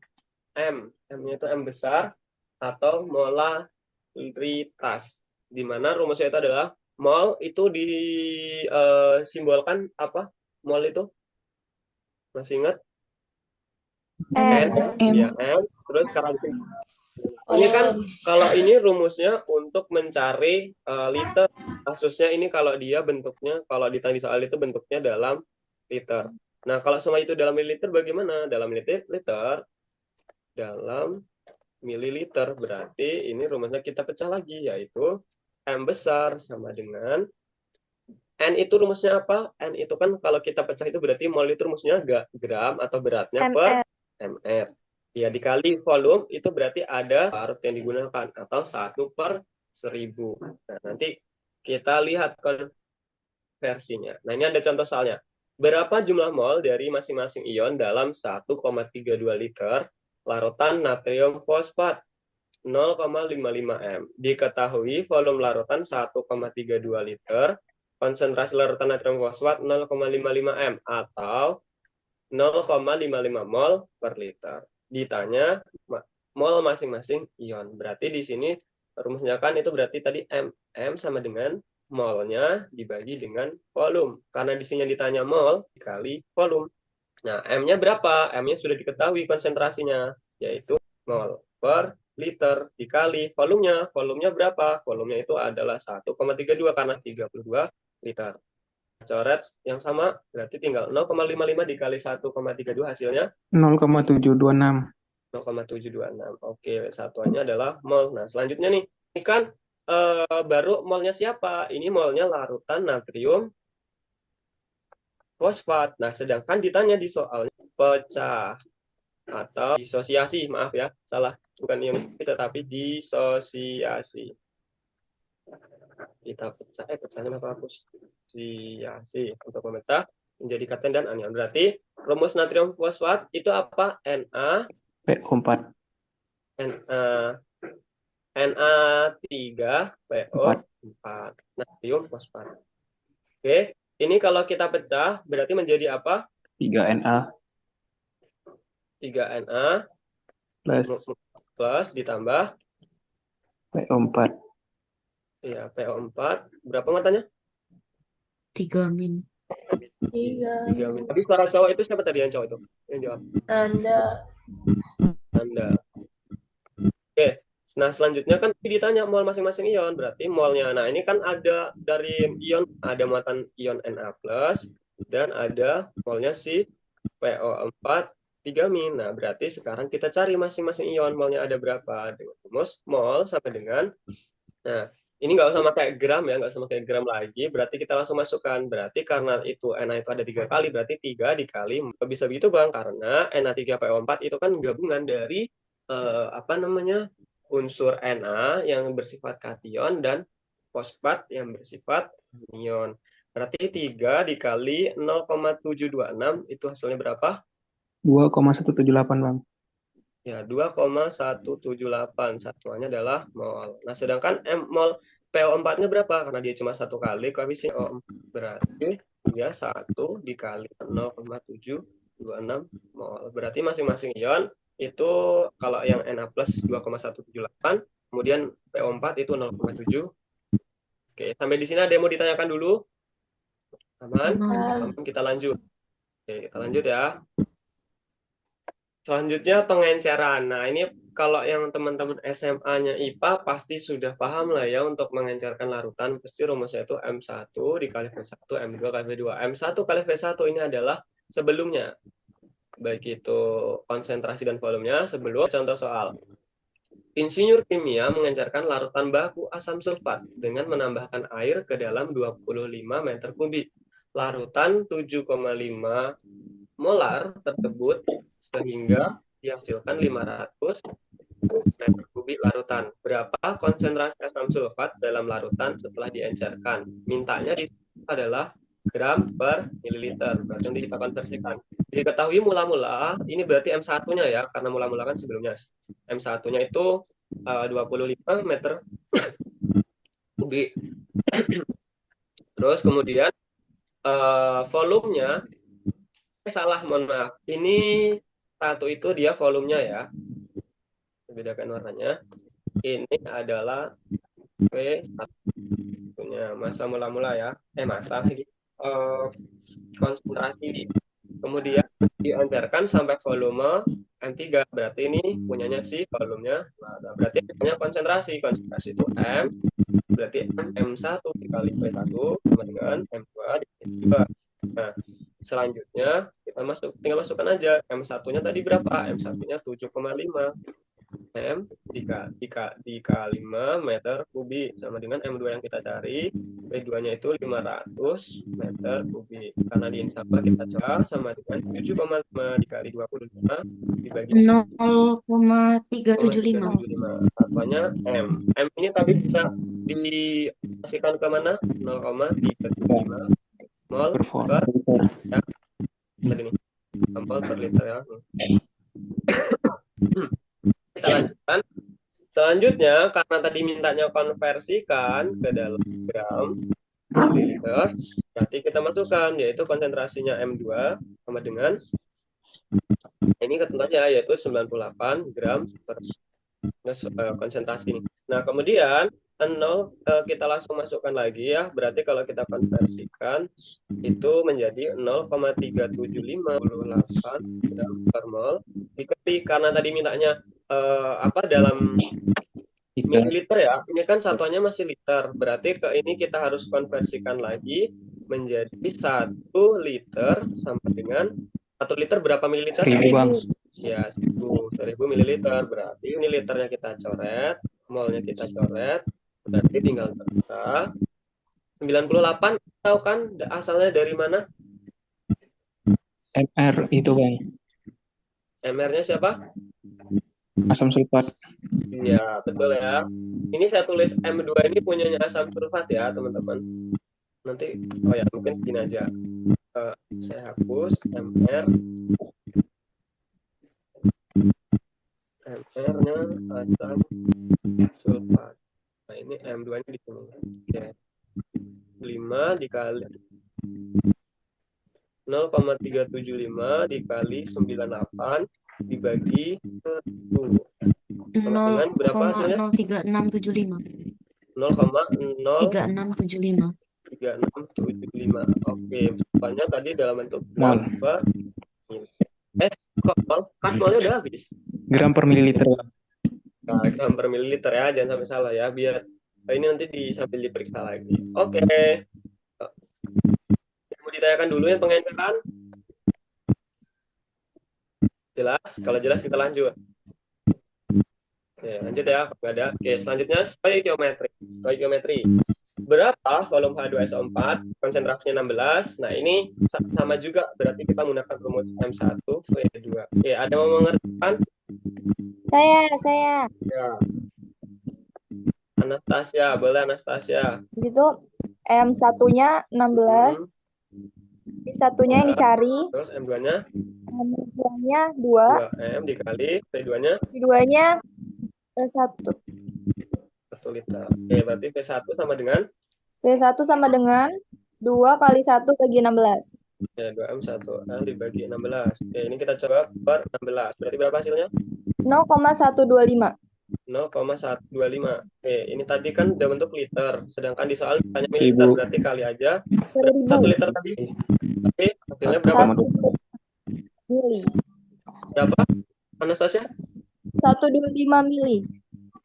M. M-nya itu M besar atau molaritas. Di mana rumusnya itu adalah mol itu disimbolkan apa? Mol itu masih ingat? M. Ya, M. Terus ini kan kalau ini rumusnya untuk mencari liter. Kasusnya ini kalau dia bentuknya, kalau ditanya soal itu bentuknya dalam liter. Nah, kalau semua itu dalam mililiter bagaimana? Dalam liter, dalam mililiter. Berarti ini rumusnya kita pecah lagi, yaitu M besar sama dengan N itu rumusnya apa? N itu kan kalau kita pecah itu berarti mol itu rumusnya gram atau beratnya per ml. Ya, dikali volume itu berarti ada larut yang digunakan atau 1/1000. Nah, nanti kita lihat konversinya. Nah, ini ada contoh soalnya. Berapa jumlah mol dari masing-masing ion dalam 1,32 liter larutan natrium fosfat 0,55 m. Diketahui volume larutan 1,32 liter, konsentrasi larutan natrium fosfat 0,55 m atau 0,55 mol per liter. Ditanya mol masing-masing ion. Berarti di sini rumusnya kan itu berarti tadi M. M sama dengan molnya dibagi dengan volume. Karena di sini ditanya mol dikali volume. Nah, M-nya berapa? M-nya sudah diketahui konsentrasinya, yaitu mol per liter dikali volumenya. Volumenya berapa? Volumenya itu adalah 1,32 karena 32 liter. Coret yang sama, berarti tinggal 0,55 dikali 1,32 hasilnya 0,726. 0,726. Oke, satuannya adalah mol. Nah, selanjutnya nih, ini kan baru molnya siapa? Ini molnya larutan natrium fosfat. Nah, sedangkan ditanya di soalnya pecah atau disosiasi, maaf ya, salah. Bukan ionisasi, tetapi disosiasi. Kita pecahnya apa hapus? Disosiasi untuk memecah menjadi katen dan anion. Berarti rumus natrium fosfat itu apa? PO4. Na3PO4 natrium fosfat. Oke, ini kalau kita pecah berarti menjadi apa? 3Na 3Na plus ditambah PO4. ya, PO4. Berapa matanya? 3 min. 3. Tapi suara cowok itu siapa tadi yang cowok itu? Yang jawab. Anda. Oke. Nah, selanjutnya kan ditanya mol masing-masing ion, berarti molnya. Nah, ini kan ada dari ion, ada muatan ion Na+, dan ada molnya si PO4 3 min. Nah, berarti sekarang kita cari masing-masing ion molnya ada berapa. Dengan rumus mol sama dengan, nah, ini nggak usah pakai gram ya, nggak usah pakai gram lagi, berarti kita langsung masukkan. Berarti karena itu Na itu ada 3 kali, berarti 3 dikali, bisa begitu Bang, karena Na3PO4 itu kan gabungan dari unsur Na yang bersifat kation dan fosfat yang bersifat anion. Berarti 3 dikali 0,726 itu hasilnya berapa? 2,178 Bang. Ya, 2,178. Satuannya adalah mol. Nah, sedangkan mol PO4-nya berapa? Karena dia cuma satu kali, koefisien O4 berarti dia 1 dikali 0,726 mol. Berarti masing-masing ion itu kalau yang Na plus 2,178, kemudian PO4 itu 0,7. Oke, sampai di sini ada yang mau ditanyakan dulu? Aman? Kita lanjut. Oke, kita lanjut ya. Selanjutnya pengenceran. Nah, ini kalau yang teman-teman SMA-nya IPA pasti sudah paham lah ya untuk mengencerkan larutan. Pasti rumusnya itu M1 dikali V1, M2 kali V2. M1 kali V1 ini adalah sebelumnya. Baik itu konsentrasi dan volumenya sebelum contoh soal. Insinyur kimia mengencerkan larutan baku asam sulfat dengan menambahkan air ke dalam 25 meter kubik. Larutan 7,5 molar tersebut sehingga dihasilkan 500 meter kubik larutan. Berapa konsentrasi asam sulfat dalam larutan setelah diencerkan? Mintanya di sini adalah gram per mililiter. Berarti nanti kita konversikan. Diketahui mula-mula, ini berarti M1-nya ya, karena mula-mula kan sebelumnya. M1-nya itu 25 meter kubik. Terus kemudian volumenya, salah, mohon maaf. Ini satu itu dia volumenya ya. Bedakan warnanya. Ini adalah P1 punya massa mula-mula ya. Massa lagi. Konsentrasi. Kemudian diencerkan sampai volume M3. Berarti ini punyanya si volumenya. Nah, berarti punya konsentrasi. Konsentrasi itu M. Berarti M1 dikali P1 sama dengan M2 dikali 2. Nah, selanjutnya kita tinggal masukkan aja. M1-nya tadi berapa? M1-nya 7,5. M dikali 5 meter kubik sama dengan M2 yang kita cari. P2-nya itu 500 meter kubik. Karena di insapa kita coba sama dengan 7,5 dikali 25 dibagi 0,375. Satuannya M. M ini tadi bisa dikasihkan ke mana? 0,375 mol Per volt. per ya. Tadi nih. Mol per liter ya. Kita lanjutkan. Selanjutnya, karena tadi mintanya konversikan ke dalam gram mililiter, berarti kita masukkan, yaitu konsentrasinya M2 sama dengan, ini ketentuannya yaitu 98 gram per konsentrasi. Nah, kemudian 0 kita langsung masukkan lagi ya, berarti kalau kita konversikan itu menjadi 0,3758 gram per mol dikali, karena tadi mintanya dalam mililiter ya, ini kan satuannya masih liter, berarti ke ini kita harus konversikan lagi menjadi 1 liter sama dengan 1 liter berapa mililiter? 1000 Bang. Ya, 1000 mililiter, berarti ini liternya kita coret, molnya kita coret, berarti tinggal terbuka 98. Tahu kan asalnya dari mana? MR itu Bang. MR-nya siapa? Asam sulfat. Iya, betul ya. Ini saya tulis M2 ini punyanya asam sulfat ya, teman-teman. Nanti, oh ya, mungkin gini aja. Saya hapus MR. MR-nya asam sulfat. Nah, ini M2-nya di sini. Oke. 5 dikali 0,375 dikali 98 dibagi 1. Dengan berapa hasilnya? 0,03675. 0,03675. 3675. Oke, jawabannya tadi dalam bentuk Mol. per kok mol? Kan molnya udah habis. Gram per mililiter Bang. Nah, gram per mililiter ya, jangan sampai salah ya, biar ini nanti sambil diperiksa lagi. Oke. Mau ditanyakan dulu yang pengenceran? Jelas? Kalau jelas kita lanjut. Oke, lanjut ya. Nggak ada. Oke, selanjutnya stoikiometri. Stoikiometri. Berapa volume H2SO4? Konsentrasinya 16. Nah, ini sama juga. Berarti kita menggunakan rumus M1 V2. Oke, ada yang mau mengertikan? Saya. Ya. Anastasia, boleh Anastasia. Di situ M1-nya 16, satunya yang dicari, Terus M2-nya M2-nya 2, 2M dikali V2-nya keduanya 1. 1 liter. Oke, berarti V1 sama dengan V1 sama dengan 2 kali 1 bagi 16. ya 2M 1M dibagi 16. Oke, ini kita coba per 16. Berarti berapa hasilnya? 0,125. 0,125. Oke, ini tadi kan udah bentuk liter. Sedangkan di soal tanya mililiter, Ibu. berarti kali aja. Per 1 ribu. liter tadi. Oke, hasilnya berapa? 1 mili. Berapa? Anastasia? 125 mili.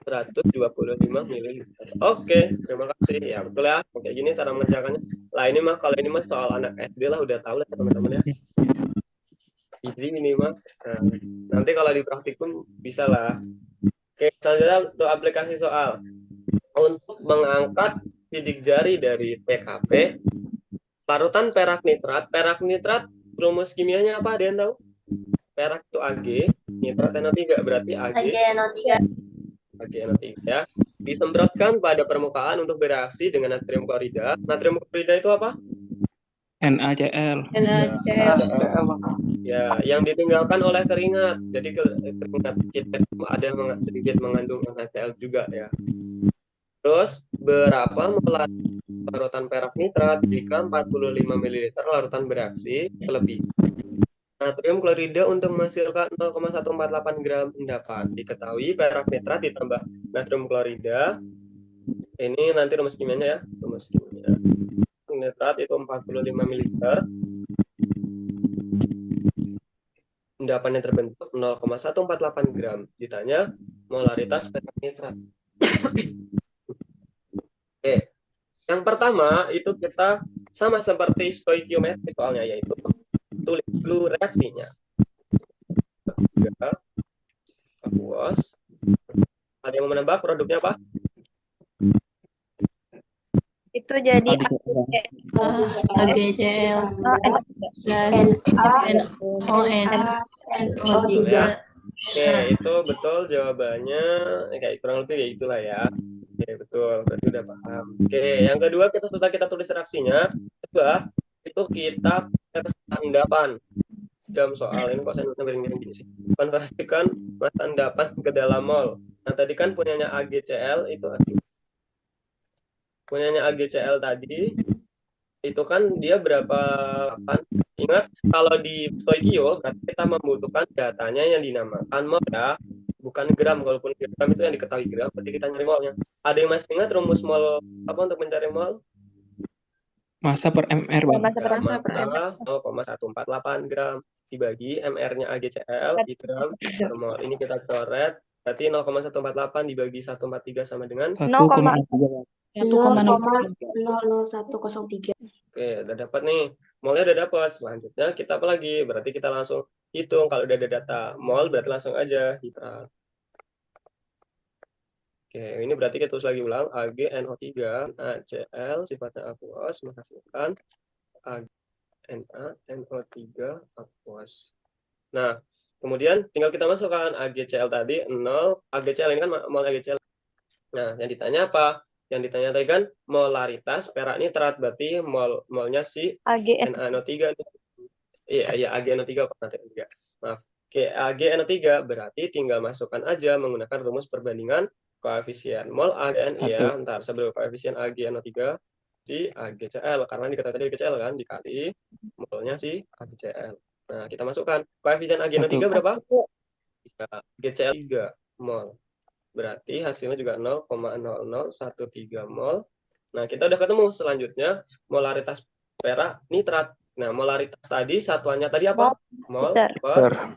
125 mililiter. Oke, terima kasih. Ya, betul ya. Oke, gini cara mengerjakannya. Lah ini mah kalau ini mah soal anak SD lah udah tahu lah teman-teman ya. Easy ini mah. Nah, nanti kalau di praktikum bisa lah. Oke, selanjutnya untuk aplikasi soal. Untuk mengangkat sidik jari dari PKP, larutan perak nitrat rumus kimianya apa? Ada yang tahu? perak itu Ag, nitrat NO3 berarti Ag AgNO3. ya. Disemprotkan pada permukaan untuk bereaksi dengan natrium klorida. Natrium klorida itu apa? NaCl. NaCl. Ya, yang ditinggalkan oleh keringat. Jadi keringat kita ada sedikit mengandung NaCl juga ya. Terus berapa molar larutan perak nitrat jika 45 ml larutan bereaksi kelebihan natrium klorida untuk menghasilkan 0,148 gram endapan. Diketahui perak nitrat ditambah natrium klorida. Ini nanti rumus kimianya ya. Rumus kimia. Nitrat itu 45 ml. Endapan yang terbentuk 0,148 gram. Ditanya molaritas perak nitrat. Oke. Yang pertama itu kita sama seperti stoikiometri soalnya, yaitu tulis dulu reaksinya. Aqueous. Ada yang mau menebak produknya apa? Itu jadi AgCl plus NaNO3. Oke, itu betul jawabannya. Kayak kurang lebih ya itulah ya. Oke, betul. Berarti udah paham. Oke, yang kedua setelah kita tulis reaksinya, kedua itu kita endapan. Dalam soal ini kok saya miring-miring gini sih. Konversikan massa endapan ke dalam mol. Nah, tadi kan punyanya AgCl itu punyanya AgCl tadi itu kan dia berapa kan? Ingat kalau di stoikio berarti kita membutuhkan datanya yang dinamakan mol ya, bukan gram. Walaupun gram itu yang diketahui gram, berarti kita nyari molnya. Ada yang masih ingat rumus mol apa untuk mencari mol? Massa per MR, Bang. Massa per Massa 0,148 gram dibagi MR-nya AgCl di gram per mol. Ini kita coret. Berarti 0,148 dibagi 143 sama dengan 1,3. 1,00103. Oke, udah dapat nih. Molnya udah dapat. Selanjutnya kita apa lagi? Berarti kita langsung hitung. Kalau udah ada data mol, berarti langsung aja kita. Oke, ini berarti kita tulis lagi ulang. AgNO3, NaCl, sifatnya aqueous, menghasilkan NaNO3 aqueous. Nah, kemudian tinggal kita masukkan AgCl tadi 0. AgCl ini kan mol AgCl. Nah, yang ditanya apa? Yang ditanya tadi kan molaritas perak nitrat, berarti molnya si NaNO3. Iya, AgNO3 nanti. Maaf. Oke, AgNO3 berarti tinggal masukkan aja menggunakan rumus perbandingan koefisien mol AgN ya. Ntar sebelum koefisien AgNO3 si AgCl, karena dikatakan tadi AgCl kan dikali molnya si AgCl. Nah, kita masukkan koefisien AgNO3 berapa? AgCl 3 mol. Berarti hasilnya juga 0,0013 mol. Nah, kita udah ketemu selanjutnya molaritas perak nitrat. Nah, molaritas tadi satuannya tadi apa? Mol per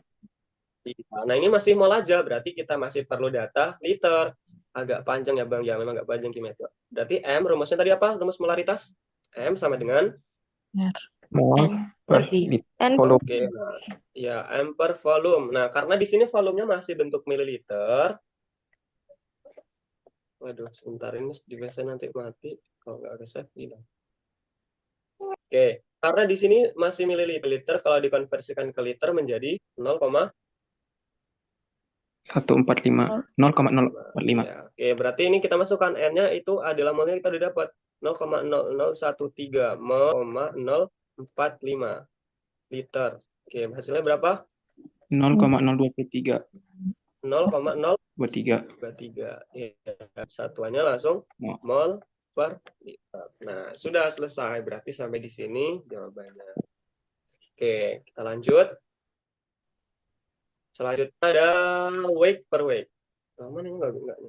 liter. Nah, ini masih mol aja, berarti kita masih perlu data liter. Agak panjang ya, Bang. Ya, memang agak panjang kimia. Berarti M, rumusnya tadi apa? Rumus molaritas? M sama dengan Mol per volume. Oke, nah, ya M per volume. Nah, karena di sini volumenya masih bentuk mililiter. Waduh, sebentar ini device nanti mati kalau nggak ada save hilang. Oke, karena di sini masih mililiter, kalau dikonversikan ke liter menjadi 0,145. 0,045. Ya, oke, berarti ini kita masukkan N-nya itu adalah molnya kita udah dapat 0,0013 0,045 liter. Oke, hasilnya berapa? 0,0223. 0,023. Ya, satuannya langsung mol per liter. Nah, sudah selesai. Berarti sampai di sini jawabannya. Oke, kita lanjut. Selanjutnya ada weight per weight. Mana ini enggak?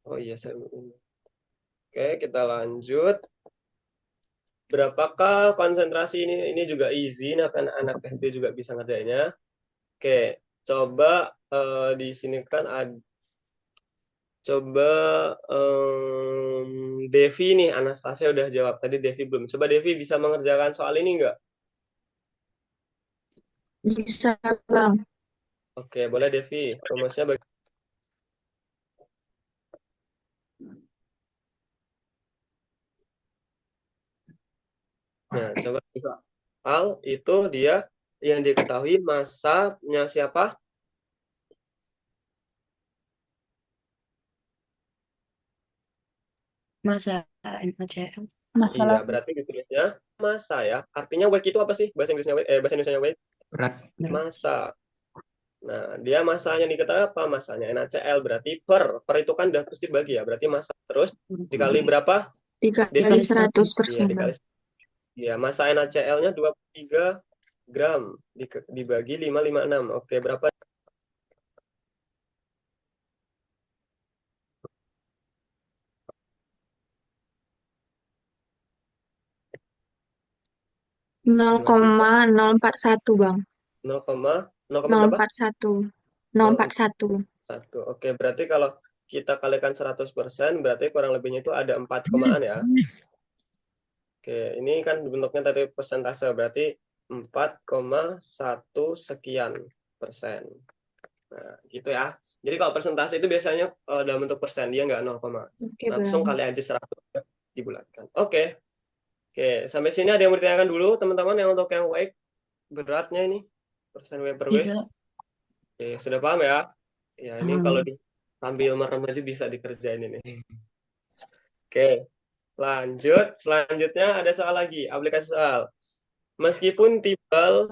Oh iya, saya ini. Oke, kita lanjut. Berapakah konsentrasi ini? Ini juga easy, anak-anak SD juga bisa ngerjainnya. Oke, coba di sini kan ada. Coba Devi nih, Anastasia udah jawab. Tadi Devi belum. Coba Devi bisa mengerjakan soal ini nggak? Bisa, Bang. Oke, boleh Devi. Rumusnya bagaimana? Nah, coba bisa. itu dia yang diketahui masanya siapa? Masa NaCl. Iya, berarti ditulisnya massa ya. Artinya weight itu apa sih? Bahasa Inggrisnya weight, bahasa Indonesianya weight? Berat. Massa. Nah, dia massanya diketahui apa? Massanya NaCl berarti per itu kan udah pasti bagi ya. Berarti massa terus dikali berapa? Dikali 100%. Iya, dikali. Iya, massa NaCl-nya 23 gram dibagi 556. Oke, berapa? Nol koma 041 Bang. 0, 0, berapa? 041. 041. 1. Oke, berarti kalau kita kalikan 100%, berarti kurang lebihnya itu ada 4 komaan ya. Oke, ini kan bentuknya tadi persentase, berarti 4,1 sekian persen. Nah, gitu ya. Jadi kalau persentase itu biasanya dalam bentuk persen, dia nggak 0, Oke, langsung Bang. kali aja 100 dibulatkan. Oke. Oke, sampai sini ada yang bertanyakan dulu, teman-teman, yang untuk yang weight beratnya ini, persen W per W. Tidak. Oke, sudah paham ya? Ya, ini kalau sambil merem aja bisa dikerjain ini. Oke, lanjut. Selanjutnya ada soal lagi, aplikasi soal. Meskipun timbal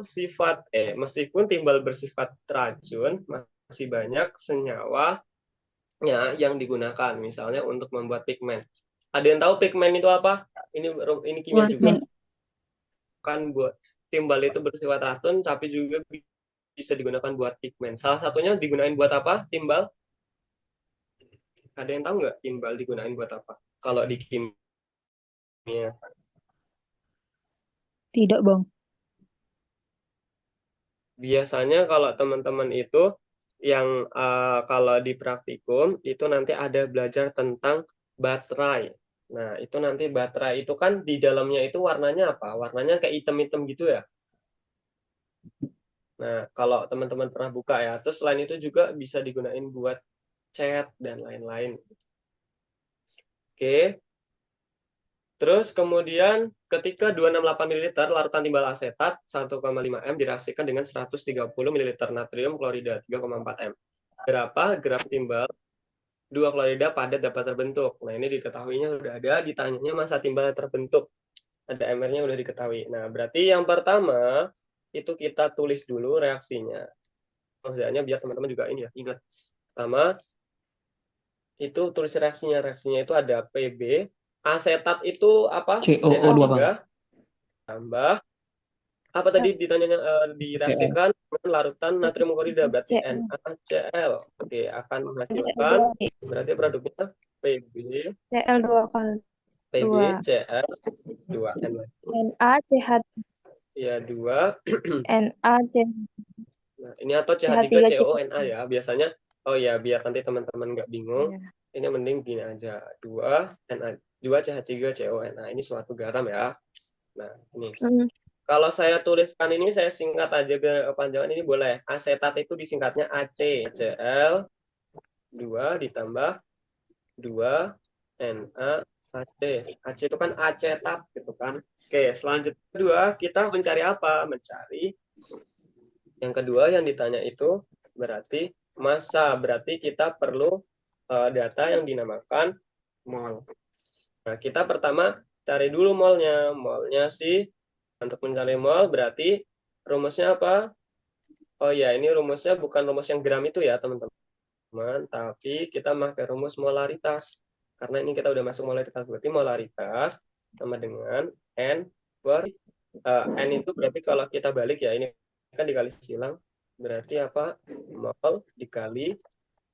bersifat racun, masih banyak senyawanya yang digugakan, misalnya untuk membuat pigmen. Ada yang tahu pigmen itu apa? Ini kimia juga. Kan buat timbal itu bersifat racun, tapi juga bisa digunakan buat pigmen. Salah satunya digunakan buat apa? Timbal? Ada yang tahu nggak timbal digunakan buat apa? Kalau di kimia. Tidak, Bang. Biasanya kalau teman-teman itu yang kalau di praktikum itu nanti ada belajar tentang baterai. Nah, itu nanti baterai itu kan di dalamnya itu warnanya apa? Warnanya kayak hitam-hitam gitu ya. Nah, kalau teman-teman pernah buka ya, terus selain itu juga bisa digunain buat cat dan lain-lain. Oke. Terus kemudian ketika 268 ml larutan timbal asetat 1,5 m direaksikan dengan 130 ml natrium klorida 3,4 m. Berapa gram timbal 2 klorida padat dapat terbentuk? Nah, ini diketahuinya udah ada, ditanyanya masa timbal terbentuk. Ada MR-nya udah diketahui. Nah, berarti yang pertama itu kita tulis dulu reaksinya. Maksudnya biar teman-teman juga ini ya, ingat. Pertama itu tulis reaksinya. Reaksinya itu ada PB. Asetat itu apa? COO2, Bang. Tambah apa tadi ditanyanya direaksikan dengan larutan natrium klorida berarti NaCl. Oke, akan menghasilkan berarti produknya PB Cl 2 kali. PB Cl 2N. NaCH. Ya, 2 NaCH. Nah, ini atau CH3CONa ya. Biasanya ya biar nanti teman-teman nggak bingung. Ini mending gini aja. 2CH3CONa. Ini suatu garam ya. Nah, ini. Kalau saya tuliskan ini, saya singkat aja biar kepanjangan ini boleh. Asetat itu disingkatnya AC. Cl 2 ditambah 2 NaC. AC itu kan acetat gitu kan. Oke, selanjutnya kedua, kita mencari apa? Mencari yang kedua yang ditanya itu berarti massa. Berarti kita perlu data yang dinamakan mol. Nah, kita pertama cari dulu molnya. Molnya sih untuk mencari mol berarti rumusnya apa? Oh ya, ini rumusnya bukan rumus yang gram itu ya, teman-teman. Tapi kita pakai rumus molaritas. Karena ini kita udah masuk molaritas. Berarti molaritas sama dengan N per N itu berarti kalau kita balik ya, ini kan dikali silang. Berarti apa? Mol dikali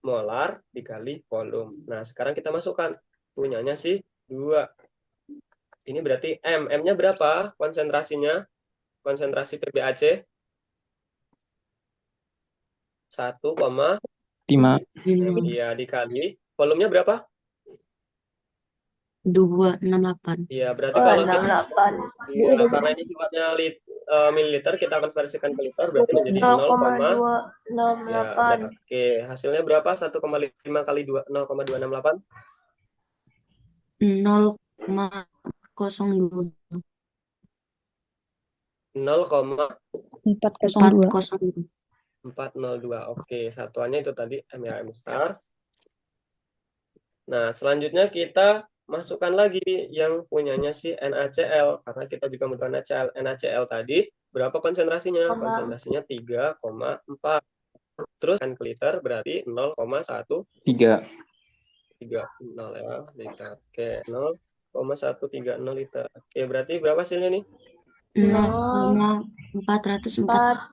molar dikali volume. Nah, sekarang kita masukkan. Punyanya sih 2. Ini berarti M. M-nya berapa konsentrasinya? Konsentrasi PBAC 1,5. Iya, dikali. Volumenya berapa? 268. Iya, berarti kalau kita, karena ini sifatnya mililiter, kita konversikan ke liter, berarti menjadi 0,268. Ya, oke, hasilnya berapa? 1,5 kali 0,268? 0,02. 402. 0,402. Oke, satuannya itu tadi M ya, M star. Nah, selanjutnya kita masukkan lagi yang punyanya si NaCl, karena kita juga butuh NaCl. NaCl tadi berapa konsentrasinya? Konsentrasinya 3,4. Terus N ke liter berarti 0,130 3. ya, liter. Oke, 0,130 liter. Oke, berarti berapa hasilnya nih? 0,442.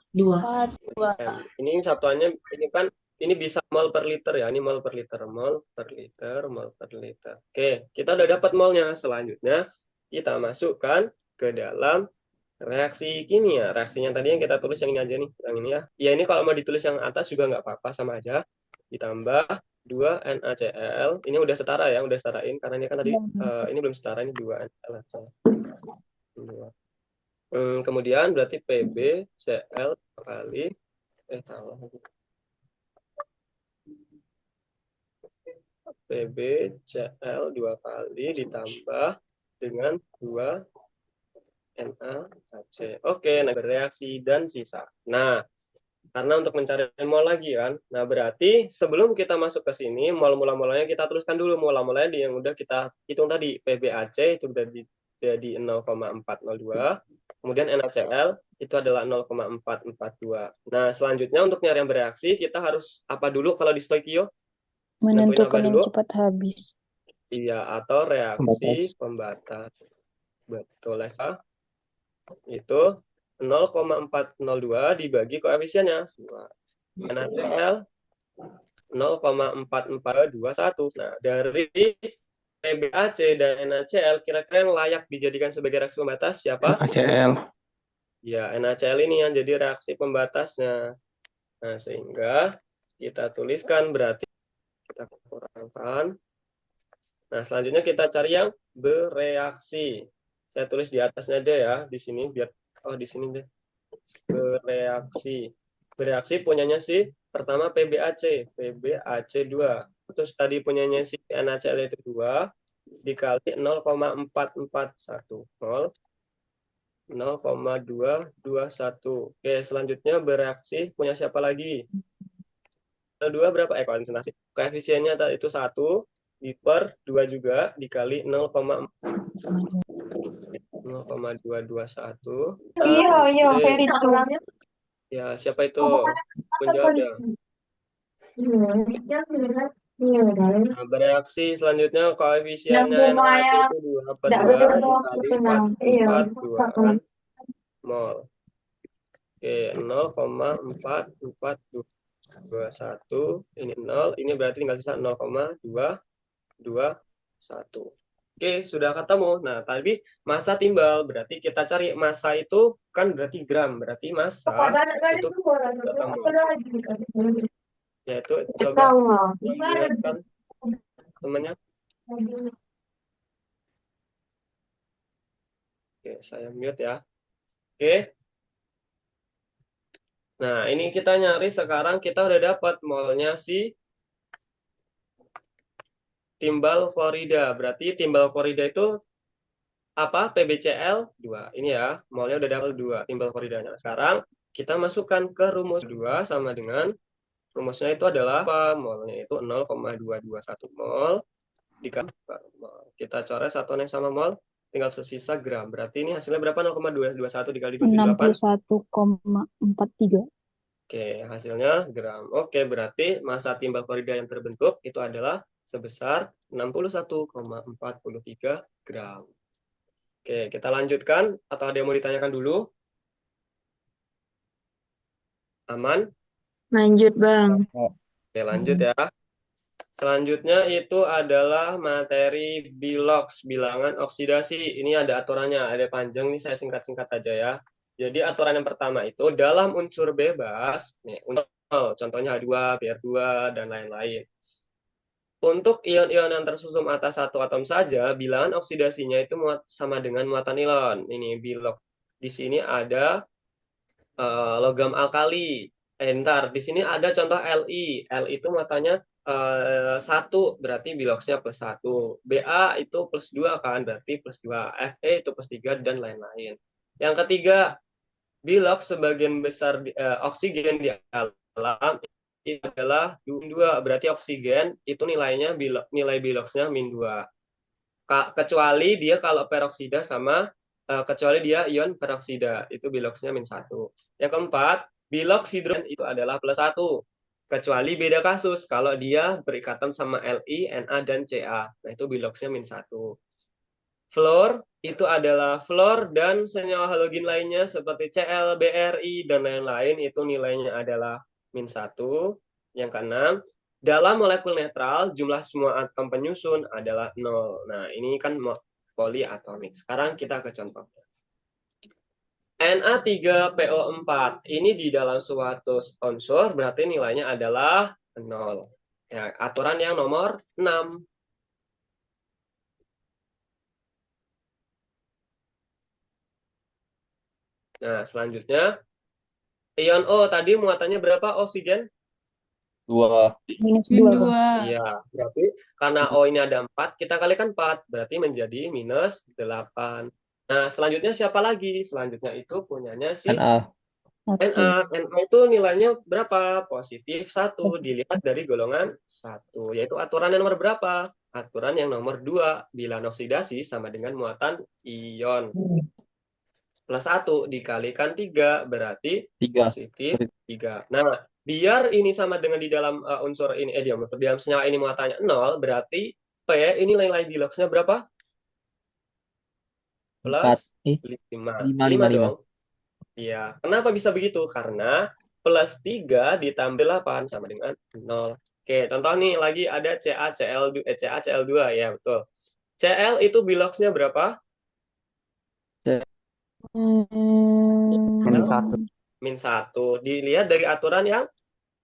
Ini satuannya, ini kan, ini bisa mol per liter ya, ini mol per liter, mol per liter, mol per liter. Oke, kita udah dapat molnya. Selanjutnya kita masukkan ke dalam reaksi kimia. Reaksinya tadi yang kita tulis yang ini aja nih, yang ini ya. Ya ini kalau mau ditulis yang atas juga nggak apa-apa, sama aja. Ditambah 2 NaCl. Ini udah setara ya, udah setarain karena ini kan tadi ini belum setara, ini 2 NaCl. Kemudian berarti PbCl kali salah. PbCl 2 kali ditambah dengan 2 NaC. Oke, nah bereaksi dan sisa. Nah, karena untuk mencari mol lagi kan. Nah, berarti sebelum kita masuk ke sini, mol-molanya kita tuliskan dulu mol-molanya yang udah kita hitung tadi. PbAc itu udah jadi 0,402. Kemudian NaCl itu adalah 0,442. Nah, selanjutnya untuk nyari yang bereaksi, kita harus apa dulu kalau di stoikio? Menentukan yang cepat habis. Iya, atau reaksi pembatas. Betul, Lesa. Itu 0,402 dibagi koefisiennya. NaCl 0,4421. Nah, dari PbAc dan NaCl kira-kira yang layak dijadikan sebagai reaksi pembatas siapa? NaCl. Ya, NaCl ini yang jadi reaksi pembatasnya. Nah, sehingga kita tuliskan berarti kita kurangkan. Nah, selanjutnya kita cari yang bereaksi. Saya tulis di atasnya aja ya, di sini biar di sini deh. Bereaksi. Bereaksi punyanya si pertama PbAc 2. Terus tadi punyanya si NaCl itu 2 dikali 0,441 mol 0,221. Oke, selanjutnya bereaksi punya siapa lagi? 2 berapa? Konsentrasi. Koefisiennya itu 1 per 2 juga dikali 0,221. Iya, Ferry. Ya, siapa itu? Penjawabnya. Nah, bereaksi selanjutnya koefisiennya NaC itu 2 per 2 dikali 442 mol. Oke, 0,4421. Ini 0, ini berarti tinggal sisa 0,221. Oke, sudah ketemu. Nah, tadi massa timbal, berarti kita cari massa itu kan berarti gram, berarti massa itu yaitu coba kan temannya. Oke, saya mute ya. Oke. Nah, ini kita nyari sekarang kita udah dapat molnya si timbal klorida. Berarti timbal klorida itu apa? PbCl 2. Ini ya, molnya udah dapat 2 timbal kloridanya. Sekarang kita masukkan ke rumus 2 sama dengan rumusnya itu adalah apa? Molnya itu 0,221 mol dikali mol. Kita coret satuan yang sama mol, tinggal sesisa gram. Berarti ini hasilnya berapa? 0,221 dikali 28? 61,43. Oke, hasilnya gram. Oke, berarti massa timbal klorida yang terbentuk itu adalah sebesar 61,43 gram. Oke, kita lanjutkan atau ada yang mau ditanyakan dulu? Aman? Lanjut, Bang. Oke, lanjut ya. Selanjutnya itu adalah materi bilox, bilangan oksidasi. Ini ada aturannya, ada panjang nih, saya singkat-singkat aja ya. Jadi aturan yang pertama itu dalam unsur bebas, nih, contohnya H2, Br2, dan lain-lain. Untuk ion-ion yang tersusun atas satu atom saja, bilangan oksidasinya itu sama dengan muatan ion. Ini bilox. Di sini ada logam alkali. Ntar di sini ada contoh Li. Li itu muatannya 1, berarti biloxnya +1. Ba itu +2 kan, berarti +2. Fe itu +3 dan lain-lain. Yang ketiga, Bilox sebagian besar oksigen di alam itu adalah -2. Berarti oksigen itu nilainya nilai biloxnya -2. Kecuali dia kalau peroksida sama kecuali dia ion peroksida, itu biloxnya -1. Yang keempat, bilox hidrogen itu adalah +1. Kecuali beda kasus kalau dia berikatan sama Li, Na, dan Ca. Nah, itu biloxnya -1. Fluor itu adalah fluor dan senyawa halogen lainnya seperti Cl, Bri, dan lain-lain itu nilainya adalah -1. Yang keenam, dalam molekul netral jumlah semua atom penyusun adalah 0. Nah, ini kan poliatomik. Sekarang kita ke contohnya. Na3PO4 ini di dalam suatu unsur berarti nilainya adalah 0. Ya, aturan yang nomor 6. Nah, selanjutnya, ion O tadi muatannya berapa oksigen? 2. -2. Iya, berarti karena O ini ada 4, kita kalikan 4, berarti menjadi -8. Nah, selanjutnya siapa lagi? Selanjutnya itu punyanya si Na. Na. Na itu nilainya berapa? Positif 1, dilihat dari golongan 1, yaitu aturan yang nomor berapa? Aturan yang nomor 2, bilangan oksidasi sama dengan muatan ion. +1 dikalikan 3 berarti 3. positif 3. Nah, biar ini sama dengan di dalam unsur ini di dalam senyawa ini muatannya 0, berarti P ini nilai biloxnya berapa? 4. +5. 5 dong. Iya. Kenapa bisa begitu? Karena +3 ditambah 8 sama dengan 0. Oke, contoh nih lagi ada CaCl2 ya, betul. Cl itu biloxnya berapa? -1. Dilihat dari aturan yang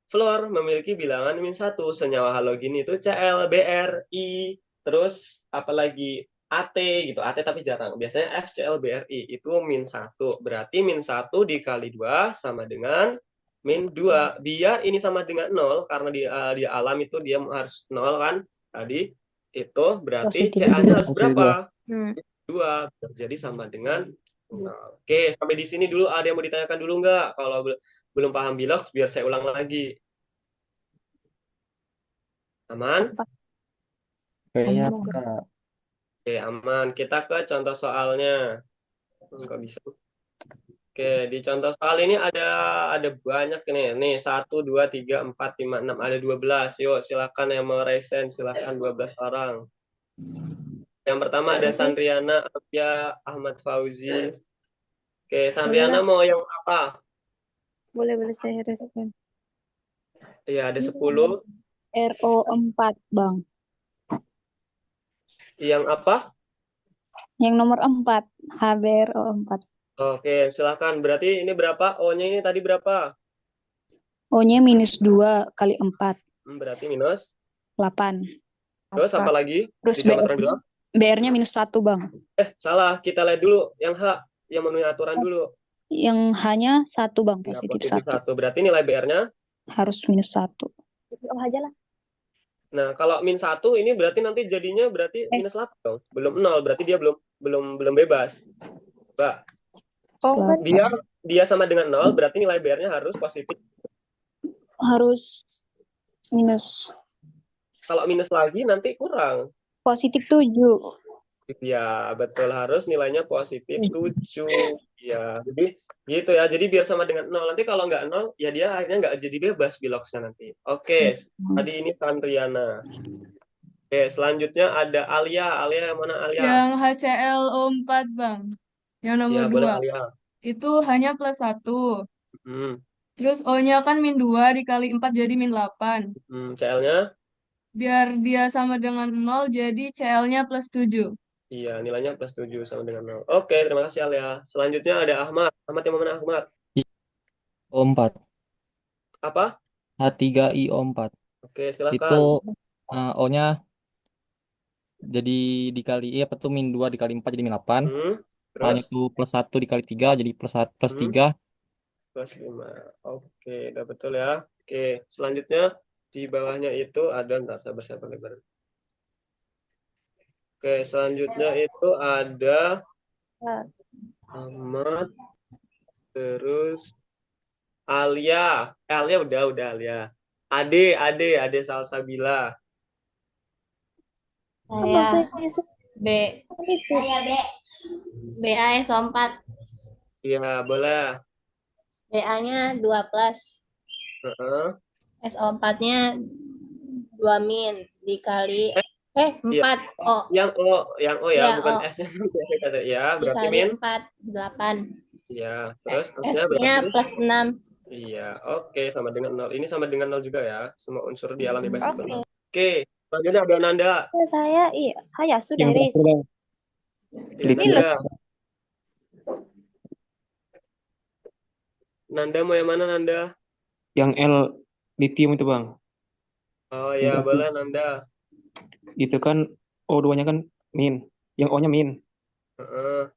fluor memiliki bilangan -1. Senyawa halogen itu Cl, Bri, terus apalagi At gitu. At tapi jarang. Biasanya FCl, Bri itu -1. Berarti -1 dikali 2 sama dengan -2. Biar ini sama dengan 0 karena di alam itu dia harus 0 kan tadi. Itu berarti Ca-nya harus berapa? 2. Jadi sama dengan 0. Oke, sampai di sini dulu ada yang mau ditanyakan dulu nggak? Kalau belum paham bilox, biar saya ulang lagi. Aman? Kayaknya Kak. Oke, aman. Kita ke contoh soalnya. Nggak bisa. Oke, di contoh soal ini ada banyak nih. Nih, 1, 2, 3, 4, 5, 6. Ada 12. Yuk, silakan yang mau resen. Silakan 12 orang. Yang pertama ada Sandriana, Afia, Ahmad Fauzi. Oke, Sandriana mau yang apa? Boleh saya resen. Iya, ada 10. RO4, Bang. Yang apa? Yang nomor 4, HBRO4. Oke, silakan. Berarti ini berapa? O-nya ini tadi berapa? O-nya -2 kali 4. Berarti minus 8. Terus apa lagi? Terus Di dalam aturan bilang? BR-nya -1, Bang. Salah. Kita lihat dulu yang H. Yang memenuhi aturan dulu. Yang H-nya 1, Bang. Ya, Positif positif 1. 1. Berarti nilai BR-nya? Harus -1. Oh, aja lah. Nah, kalau -1 ini berarti nanti jadinya berarti -8 dong. Belum 0. Berarti dia belum bebas. Mbak. Dia sama dengan 0, berarti nilai BR-nya harus positif. Harus minus. Kalau minus lagi nanti kurang. Positif 7. Ya, betul. Harus nilainya positif 7. Ya, jadi gitu ya. Jadi biar sama dengan 0. Nanti kalau nggak 0, ya dia akhirnya nggak jadi bebas biloxnya nanti. Oke, tadi ini Sandriana. Oke, selanjutnya ada Alia. Alia yang mana Alia? Yang HClO4, Bang. Yang nomor Ya, boleh 2. Alia. Itu hanya +1. Hmm. Terus O-nya kan -2 dikali 4 jadi -8. Cl-nya? Biar dia sama dengan 0, jadi Cl-nya +7. Iya, nilainya +7 sama dengan 0. Oke, terima kasih Alia. Selanjutnya ada Ahmad. Ahmad yang mana Ahmad? O4. Apa? H3IO4. Oke, silakan. Itu O-nya jadi dikali tuh -2 dikali 4 jadi -8. Hanya Terus? itu +1 dikali 3 jadi +3. +5. Oke, udah betul ya. Oke, selanjutnya di bawahnya itu ada, ntar sabar lebar. Oke, selanjutnya itu ada Ahmad, Terus Alia. Alia udah Alia. Ade Salsabila. Saya B. Saya B. BA SO4. Iya, boleh. BA-nya 2 plus. Heeh. SO4-nya 2 min dikali Iya. 4 O. Yang O ya, Ya, bukan O. S-nya. Ya, berarti Dikali min. 4, 8. Iya, terus S-nya S-nya berarti? plus 6. Iya, oke, sama dengan 0. Ini sama dengan 0 juga ya. Semua unsur di alam bebas itu Oke. 0. Oke, selanjutnya ada Nanda. Saya sudah Yang Riz. terakhir Bang. Iya, Lithium. Nanda. Nanda mau yang mana, Nanda? Yang L lithium itu Bang. Oh ya, boleh Nanda. Itu kan O2-nya kan min. Yang O-nya min. Heeh.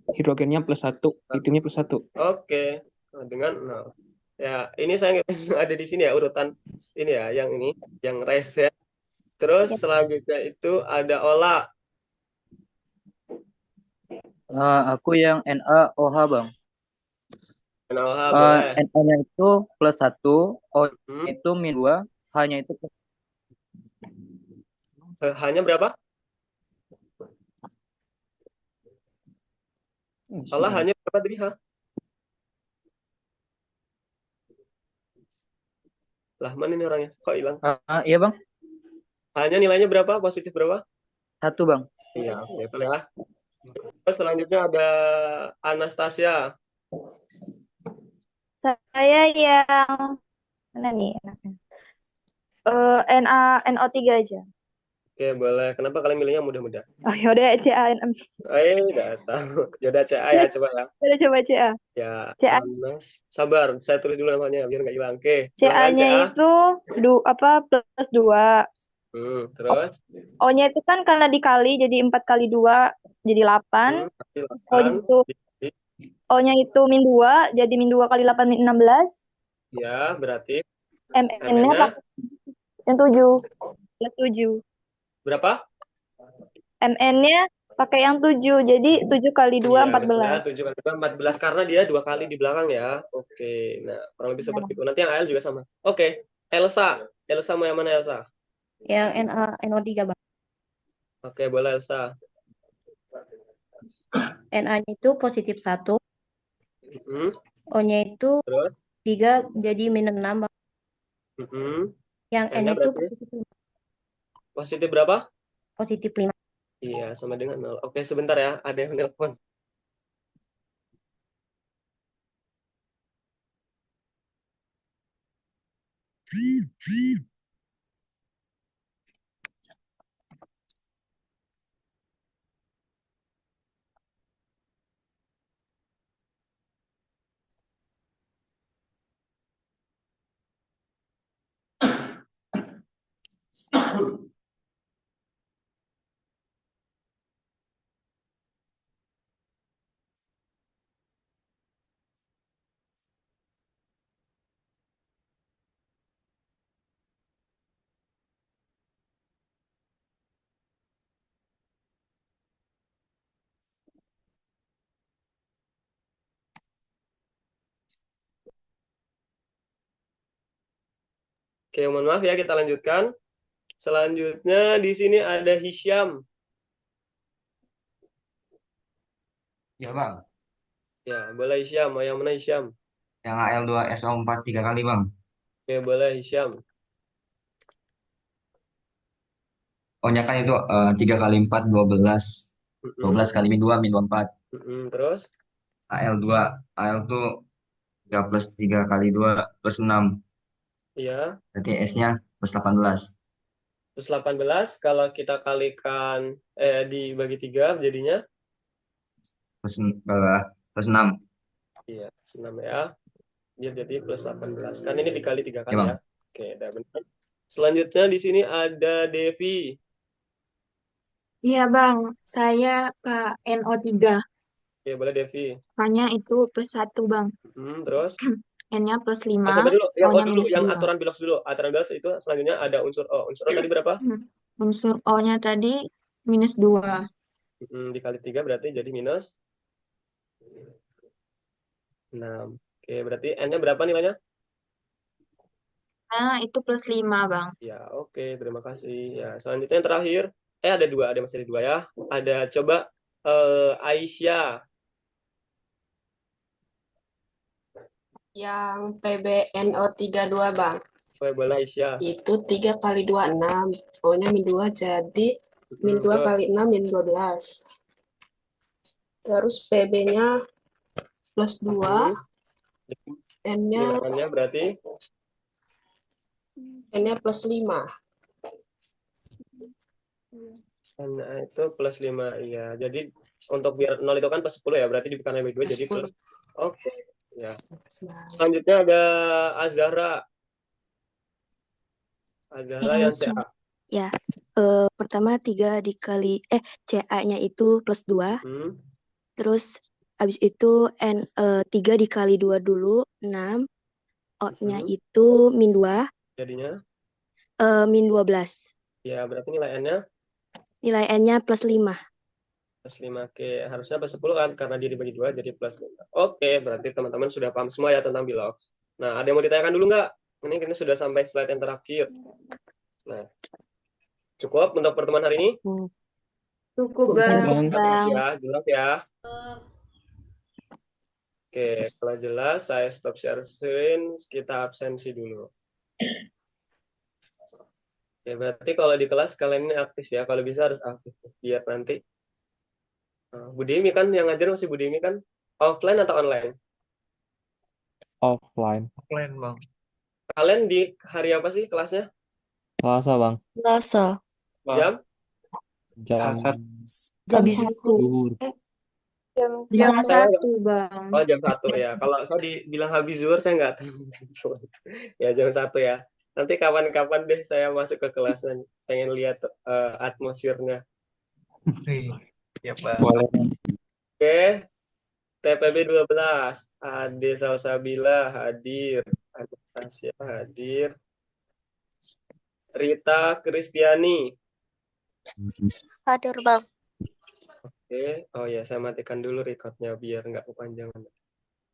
Hidrogennya +1, lithiumnya +1. Oke, dengan 0. Ya, ini saya ada di sini ya urutan ini ya, yang reset. Terus selanjutnya itu ada Ola. Aku yang NaOH Bang. NaOH boleh. Na-nya itu +1, O-nya Hmm. itu -2, H-nya itu Hanya berapa? Olah hanya berapa tadi, H? Lah, mana ini orangnya? Kok hilang? Iya Bang, Hanya nilainya berapa? Positif berapa? 1 Bang. Iya, oke, boleh ya. Terus selanjutnya ada Anastasia. Saya yang mana nih enaknya? NO3 aja. Oke, boleh. Kenapa kalian milihnya mudah-mudah? Oh yaudah CaNM. Dasar. Yaudah CA ya, coba ya. Udah coba CA. Ya, CA. sabar. Saya tulis dulu namanya biar nggak hilang. Oke, CA-nya itu +2. Terus? O-nya itu kan karena dikali jadi 4 kali 2 jadi 8. O-nya itu -2 jadi -2 kali 8 16. Ya, berarti MN-nya yang 7. Plus 7. Berapa? MN-nya pakai yang 7. Jadi 7 kali 2 14. 7 kali 2 14 karena dia 2 kali di belakang ya. Oke. Nah, kurang lebih seperti itu. Nanti yang AL juga sama. Oke. Elsa. Elsa mau yang mana Elsa? Yang NO3 Bang. Oke, boleh Elsa. Na-nya itu +1. O-nya itu Terus? 3 jadi -6 Bang. Yang N-nya itu positif berapa? +5. Iya, sama dengan 0. Oke, sebentar ya. Ada yang nelpon. Oke, mohon maaf ya, kita lanjutkan. Selanjutnya di sini ada Hisyam. Ya Bang, Ya, boleh Hisyam. Mau yang mana Hisyam? yang AL2SO4 3 kali Bang. Oke, boleh Hisyam. O-nya kan itu 3 kali 4, 12. 12 kali min 2, min 24. Terus? AL2, AL itu 3 plus 3 kali 2 plus 6. Iya. Berarti S-nya plus 18. Plus 18, kalau kita kalikan, dibagi 3, jadinya? Plus 6. Iya, 6 ya. Dia jadi plus 18. Kan ini dikali 3 kali Ya, ya. Oke, udah benar. Selanjutnya di sini ada Devi. Iya Bang, saya ke NO3. Oke, boleh Devi. Hanya itu +1 Bang. Terus? N-nya +5, Sabar dulu, yang O-nya dulu, yang -2. aturan biloks dulu. Aturan biloks itu selanjutnya ada unsur O. Unsur O tadi berapa? Unsur O-nya tadi -2. Dikali 3 berarti jadi minus 6. Oke, berarti N-nya berapa nilainya? Nah, itu plus 5, Bang. Ya, oke, terima kasih. Ya, selanjutnya yang terakhir. Ada dua, masih ada dua ya. Ada coba Aisyah. Yang PBNO32 Bang. Boleh Aisyah. Itu 3 kali 2, 6. O-nya min 2 jadi min 2 kali 6, min 12. Terus PB-nya plus 2. N-nya Nilainya berarti? N-nya plus 5. N itu plus 5, iya. Jadi untuk biar 0 itu kan plus 10 ya, berarti bukan lebih 2 jadi plus. Oke, ya. Selanjutnya ada Azhara. Azhara yang CA. Ya, pertama 3 dikali CA-nya itu plus 2. Terus habis itu 3 dikali 2 dulu 6. O-nya itu min 2. Jadinya? Min 12. Ya, berarti nilai N-nya? Nilai N-nya plus 5. Plus 5, oke. Harusnya plus 10 kan, karena dia dibagi 2 jadi plus 5. Oke, berarti teman-teman sudah paham semua ya tentang Bilox. Nah, ada yang mau ditanyakan dulu nggak? Ini kita sudah sampai slide yang terakhir. Nah, cukup untuk pertemuan hari ini? Cukup, Bang. Ya, jelas ya. Oke, setelah jelas, saya stop share screen, kita absensi dulu. Ya, berarti kalau di kelas kalian ini aktif ya, kalau bisa harus aktif, biar nanti. Bu Demi kan yang ngajar masih Bu Demi kan? Offline atau online? Offline. Offline, Bang. Kalian di hari apa sih kelasnya? Selasa, Bang. Selasa. Jam? Jam Habis zuhur. Jam Saya 1, Bang. Oh, jam 1 ya. Kalau saya dibilang habis zuhur, saya nggak tahu. Ya, jam 1 ya. Nanti kapan-kapan deh saya masuk ke kelas dan pengen lihat atmosfernya. Ya, Pak. Boleh. Oke. TPB 12. Ade Salsabila hadir. Anastasia hadir. Rita Kristiani. Hadir, Bang. Oke. Oh ya, saya matikan dulu recordnya biar nggak kepanjangan.